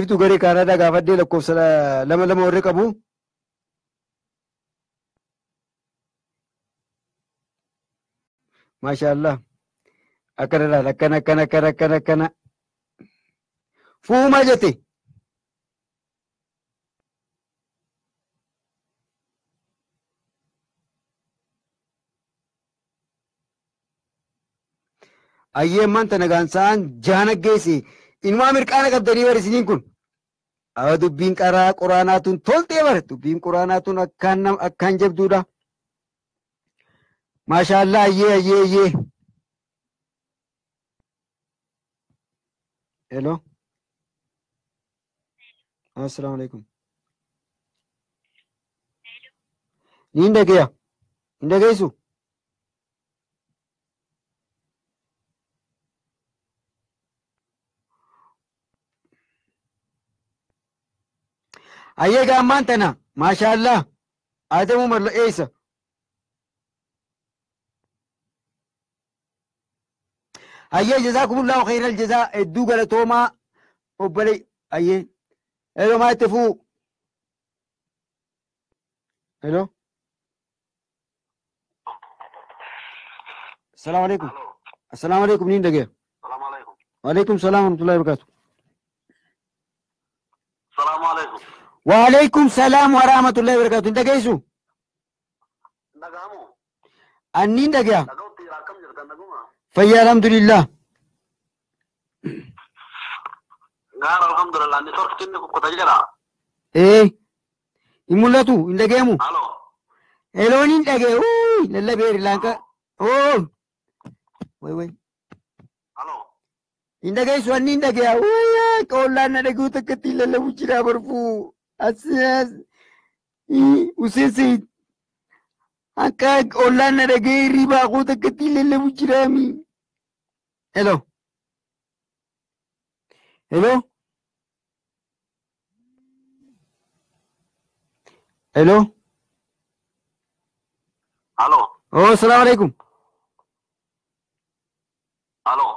iftu garee Kaanadaa gaafadhee lakkoofsa lama warri qabu maashaallah akkana fuumaa jette ayyeemman tana gaansaan jaana geesse inumaa mirqaana qabdanii barisiniin kun dubbiin qaraa quraanaatuun toltee bare dubbiin quraanaatuun akkaan jabduudha maashaallah ayyee hello assalamu alaikum ni hin dhageessu ayyee gaammaan tana maashaallah Adamu mallo eessa ayyee jazaakumullahu khairal jazaa hedduu galatoomaa obbolee ayyee eeyomaa itti fuu hello. Assalamu alaikum. Assalamu alaikum, niin dhagaya. Salaam alaikum. Waalaikum salaam wa rahmatullahi wa barakatuh. Salaam alaikum. Waalaikum salaam wa rahmatullahi wa barakatuh. Niin dhagaysu? Dhagahamu? Niin dhagaya. Dhaga'utti akkam jirtan dhaguma? Fayyaa alhamdulillah. Gaara alhamdulillah ni torkiin ni kukkota jira. Hin mul'atu, hin dhagayamu. Halo. Hello, niin dhagaya. Lallabeeri laanka. Way. Halo. Hin dhagaysu an niin dhagaya. Qollaan na dhaguu takkatti lallabu jira barfuu. Asias. Hussein Said. Akka qollaan na dhagee riba quu takkatti lallabu jiraami. Hello. Hello. Hello. Halo. Assalamu alaikum. Halo.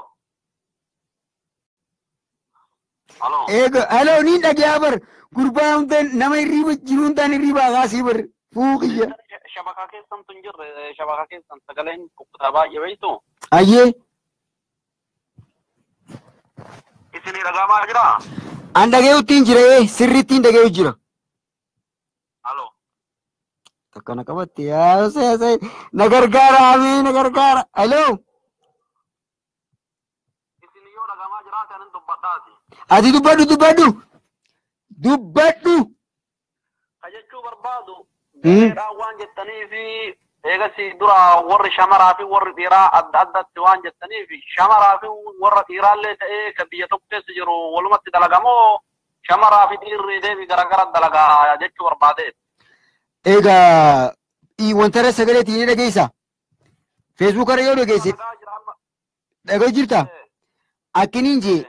Halo. Hello, niin dhagaya bar. Gurbaa hundaan nama hirriba jiru hundaan hirriba akaasii bar. Fuuqiyya. Shabakaa keessan tun jirre shabakaa keessan sagaleen kukkutaa baay'ee beektu. Ayyee. Isinii dhagahamaa jira? An dhagayuuttiin jira sirrittiin dhagayu jira. Halo. Akkana qabatte yaa na gargaara amee na gargaara. Hello. Isinii yoo dhagahamaa jiraate anin dubbadhaati. Ati dubbadhu. Ka jechuu barbaadu dheeraa waan jettanii fi eegasii dura warri shamaraa fi warri dhiiraa adda addatti waan jettanii fi shamaraa fi warra dhiiraallee ta'ee ka biyya tokko keessa jiru walumatti dalagamoo shamaraa fi dhiirri deebii garagara dalagaa jechuu barbaadeet. Egaa wantara sagaleetiin ni dhageessa. Facebook irra yoo dhageesse dhagoo jirta. Akkiniin jee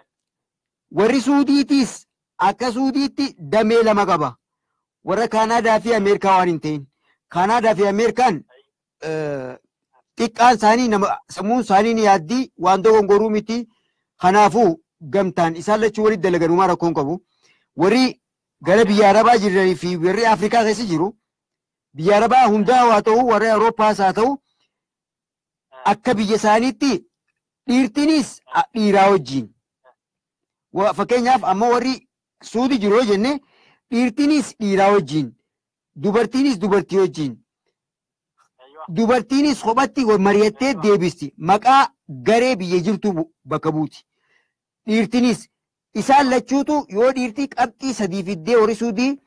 warri Suudiitiis akka Suudiitti damee lama qaba. Warra Kaanaadaa fi Ameerikaa waan hin ta'in. Kaanaadaa fi Ameerikaan xiqqaan isaanii nama sammuun isaanii ni yaaddii waan dogongoruu miti. Kanaafuu gamtaan isaan lachuu walitti dalaganumaa rakkoon qabu. Warri gara biyya Arabaa jiranii fi warri Afrikaa keessa jiru. Biyya Arabaa hundaa haa ta'u warri Awuroopaas haa ta'u akka biyya isaaniitti dhiirtinis dhiiraa wajjin. Fakkeenyaaf amma warri Suudii jiru yoo jenne dhiirtinis dhiiraa wajjin. Dubartiinis dubartii wajjin. Dubartiinis kophatti mari'attee deebisti. Maqaa garee biyya jirtu bakka buuti. Dhiirtinis isaan lachuutu yoo dhiirtii qabxii 3 fiddee warri Suudii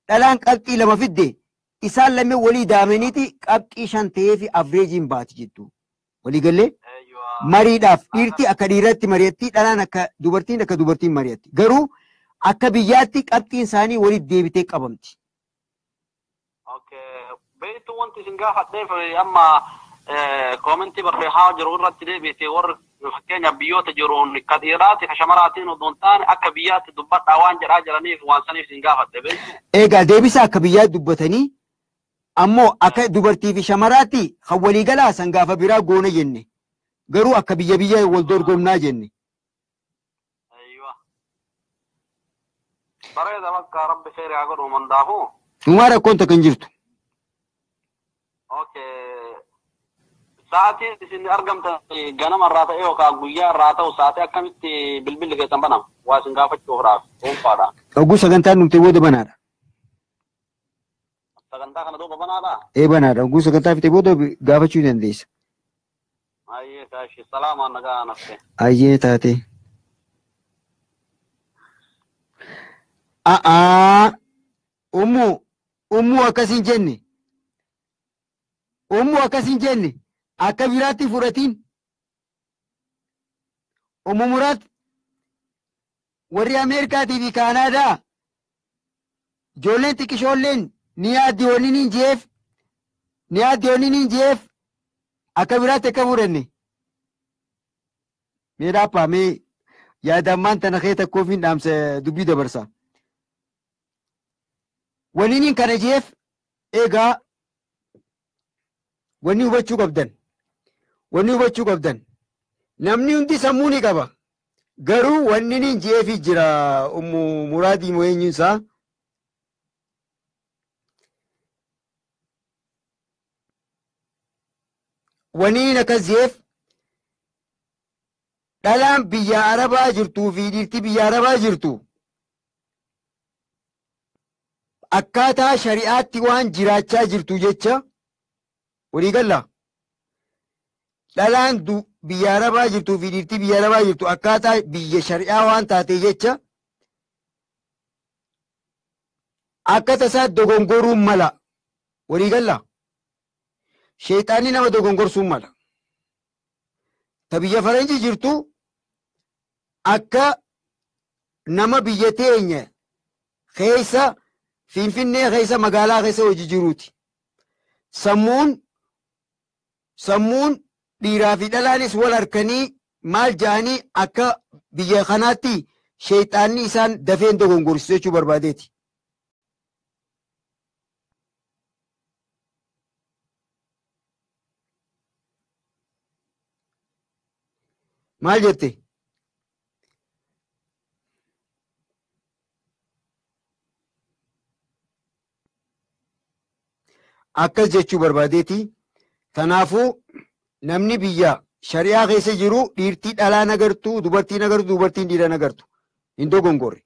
dhalaan qabxii 2 fidde isaan lameen walii daamaniiti qabxii 5 ta'ee fi avreejiin baati jettu. Walii gallee mariidhaaf dhiirtii akka dhiiratti mari'atti dhalaan akka dubartiin mari'atti. Garuu akka biyyaatti qabxiin isaanii walitti deebitee qabamti. Beektu wanti isin gaafadheef amma koomentii barreeffama jiru irratti deebite warri fakkeenya biyyoota jiruun ka dhiiraati ka shamaraatiin odoo hin taane akka biyyaatti dubbadhaa waan jedhaa jiraniif waan saniif isin gaafadhe beektu. Egaa deebisa akka biyyaatti dubbatanii ammoo akka dubartii fi shamaraatti kan waliigalaa san gaafa biraa goona jenne. Garuu akka biyya wal dorgomnaa jenne. Bareeda bakka rabbi seerii haa godhu mandaafu. Dhumaa rakkoon takka hin jirtu. Sa'aatiin isin argamtan ganama irraa ta'e yookaan guyyaa irraa ta'u sa'aatii akkamitti bilbilli keessan banama? Waa isin gaafachuudhaaf dhuunfaadha. Oguu sagantaan dhumtee booda banaadha. Sagantaa kana duuba banaadha? Banaadha. Oguu sagantaa fitee booda gaafachuu dandeessa. Ayyee kaashi salaamaan nagaa nafte. Ayyee taate. Ummuu akkasiin jenne. Ummuu akkasiin jenne. Akka biraatti fudhatiin. Ummu Muraat warri Ameerikaatii fi Kaanaadaa ijoolleen xiqqishoolleen ni yaaddi waniin jeef akka biraatti akka fudhanne. Mee dhaabbaa mee yaadammaan tana kee takkoof hin dhaamsa dubbii dabarsa. Waniin kana jeef egaa wanni hubachuu qabdan. Namni hundi sammuu ni qaba. Garuu wanni ni jeefi jira Ummu Muraadii moo eenyuun isaa? waniin akkasiif dhalaan biyya Arabaa jirtuu fi dhiirti biyya Arabaa jirtu akkaataa shari'aatti waan jiraachaa jirtu jecha walii galla. Dhalaan biyya Arabaa jirtuu fi dhiirti biyya Arabaa jirtu akkaataa biyya shari'aa waan taate jecha akka tasaa dogongoruun mala. Walii galla. Sheexaanni nama dogongorsuun mala. Ta biyya faranjii jirtu akka nama biyya teenya keessa Finfinnee keessa magaalaa keessa hojii jiruuti. Sammuun dhiiraa fi dhalaanis wal harkanii maal ja'anii akka biyya kanaatti sheexaanni isaan dafeen dogongorsisu jechuu barbaadeeti. Maal jette? Akkas jechuu barbaadeeti. Kanaafuu namni biyya shari'aa keessa jiru dhiirtii dhalaa nagartu, dubartii nagartu, dubartiin dhiira nagartu. Hin dogongorre.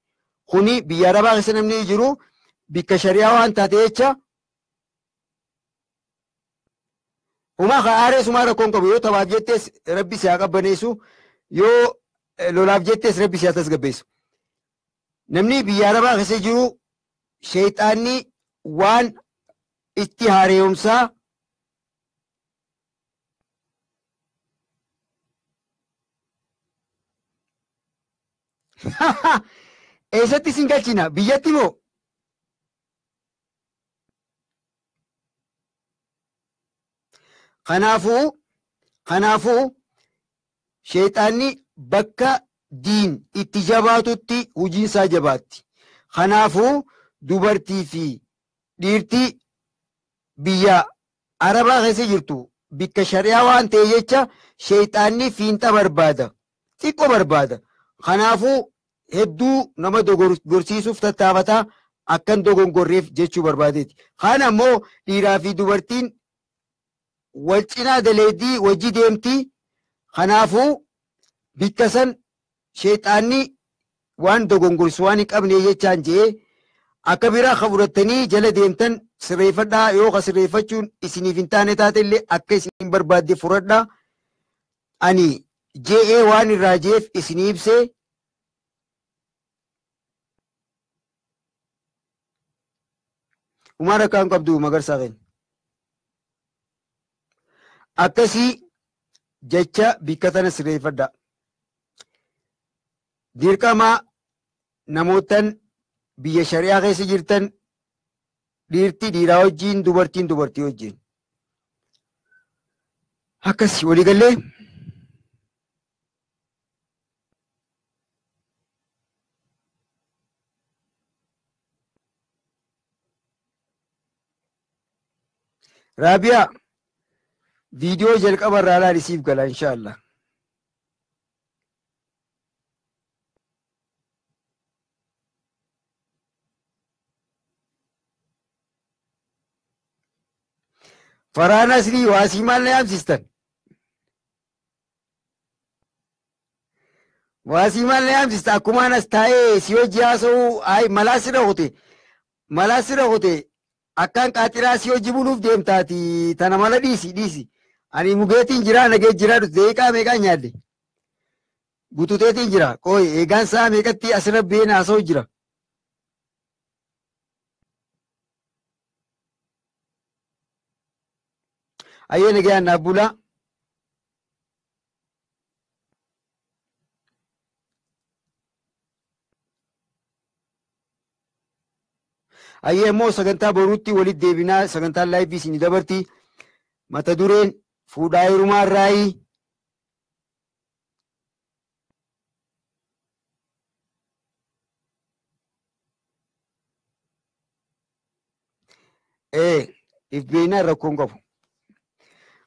Kuni biyya Arabaa keessa namni jiru bikka shari'aa waan taate jecha Umaa aaree sumaa rakkoon qabu yoo taphaaf jettees rabbi si haa qabbaneessu yoo lolaaf jettees rabbi si haa tasgabbeessu. Namni biyya Arabaa keessa jiru sheexaanni waan itti haareeyumsaa eessatti isin galchina biyyatti moo? Kanaafuu sheexaanni bakka diin itti jabaatutti hojiinsaa jabaatti. Kanaafuu dubartii fi dhiirtii biyya Arabaa keessa jirtu bikka shari'aa waan ta'e jecha sheexaanni fiinxa barbaada, xiqqoo barbaada. Kanaafuu hedduu nama dogorsiisuuf tattaafataa akkan dogongorreef jechuu barbaadeeti. Kana ammoo dhiiraa fi dubartiin wal cinaa daleedii wajji deemtii. Kanaafuu bikka san sheexaanni waan dogongorsu waan hin qabne jechaan jee akka biraa ka fudhattanii jala deemtan sirreeffadhaa. Yoo ka sirreeffachuun isiniif hin taane taate illee akka isin barbaadde fudhadhaa. Ani je'ee waan irraa jeef isinii ibsee umaa rakkaan qabdu magarsaa keenya. Akkasii jecha bikka tana sirreeffadhaa. Dirqamaa namootan biyya shari'aa keessa jirtan dhiirti dhiiraa wajjiin, dubartiin dubartii wajjiin. Akkasii waliigallee Raabiyaa viidiyoo jalqaba irraa ilaalisiif gala inshaallah. Faraan Aslii waasii maal na yaamsistan? Waasii maal na yaamsista? Akkumaan as taa'ee si hojii haasa'uu malaa sirra qote akkaan qaaxiraa si hojii buluuf deemtaati. Tana mala dhiisi. Ani mugeetiin jira nagee jira deeqaa meeqaa nyaadde? Bututeetiin jira. Qooyi eegaan saa meeqatti asirra been haasa'u jira? Ayyee nagee annaaf bulaa. Ayyee immoo sagantaa boruutti walitti deebinaa. Sagantaan laayifii isin dabarti. Mata dureen fuudhaa heerumaa irraayi. If beeknaan rakkoon qabu.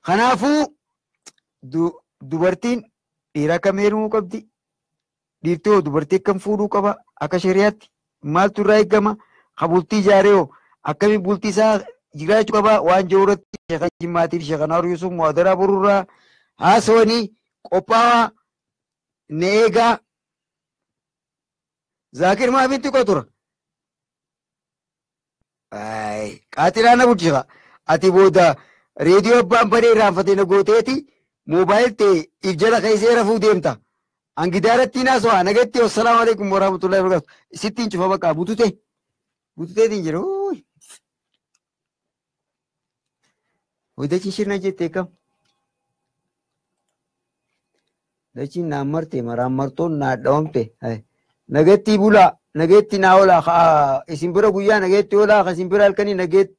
Kanaafuu dubartiin dhiira akkam heerumuu qabdi? Dhiirtii hoo dubartii akkam fuudhuu qaba? Akka shari'aatti maaltu irraa eegama? Ka bultii ijaaree hoo akkamiin bultii isaa jiraachuu qaba? Waan jiru irratti sheekha jimmaatiin sheekha Naar Yusuf muhadara bururraa haasawanii qophaa'aa neegaa Zaakir maafitti qotura. Qaatilaana bulchisa. Ati booda reediyoo abbaan badee irraanfatee na gooteeti moobaayil ta'e if jala keessee rafuu deemta. Angidaaratti naasoo nagatti wassalaamu alaikum warahmatullahi wabarakatuh. Sittiin cufa bakka bututeetiin jira. Dachiin shirna jettee kam? Dachiin naan marte maraan martoon naa dhawamte. Nagatti bulaa nagatti naa oolaa isin bira guyyaa nagatti oolaa isin bira halkanii nagatti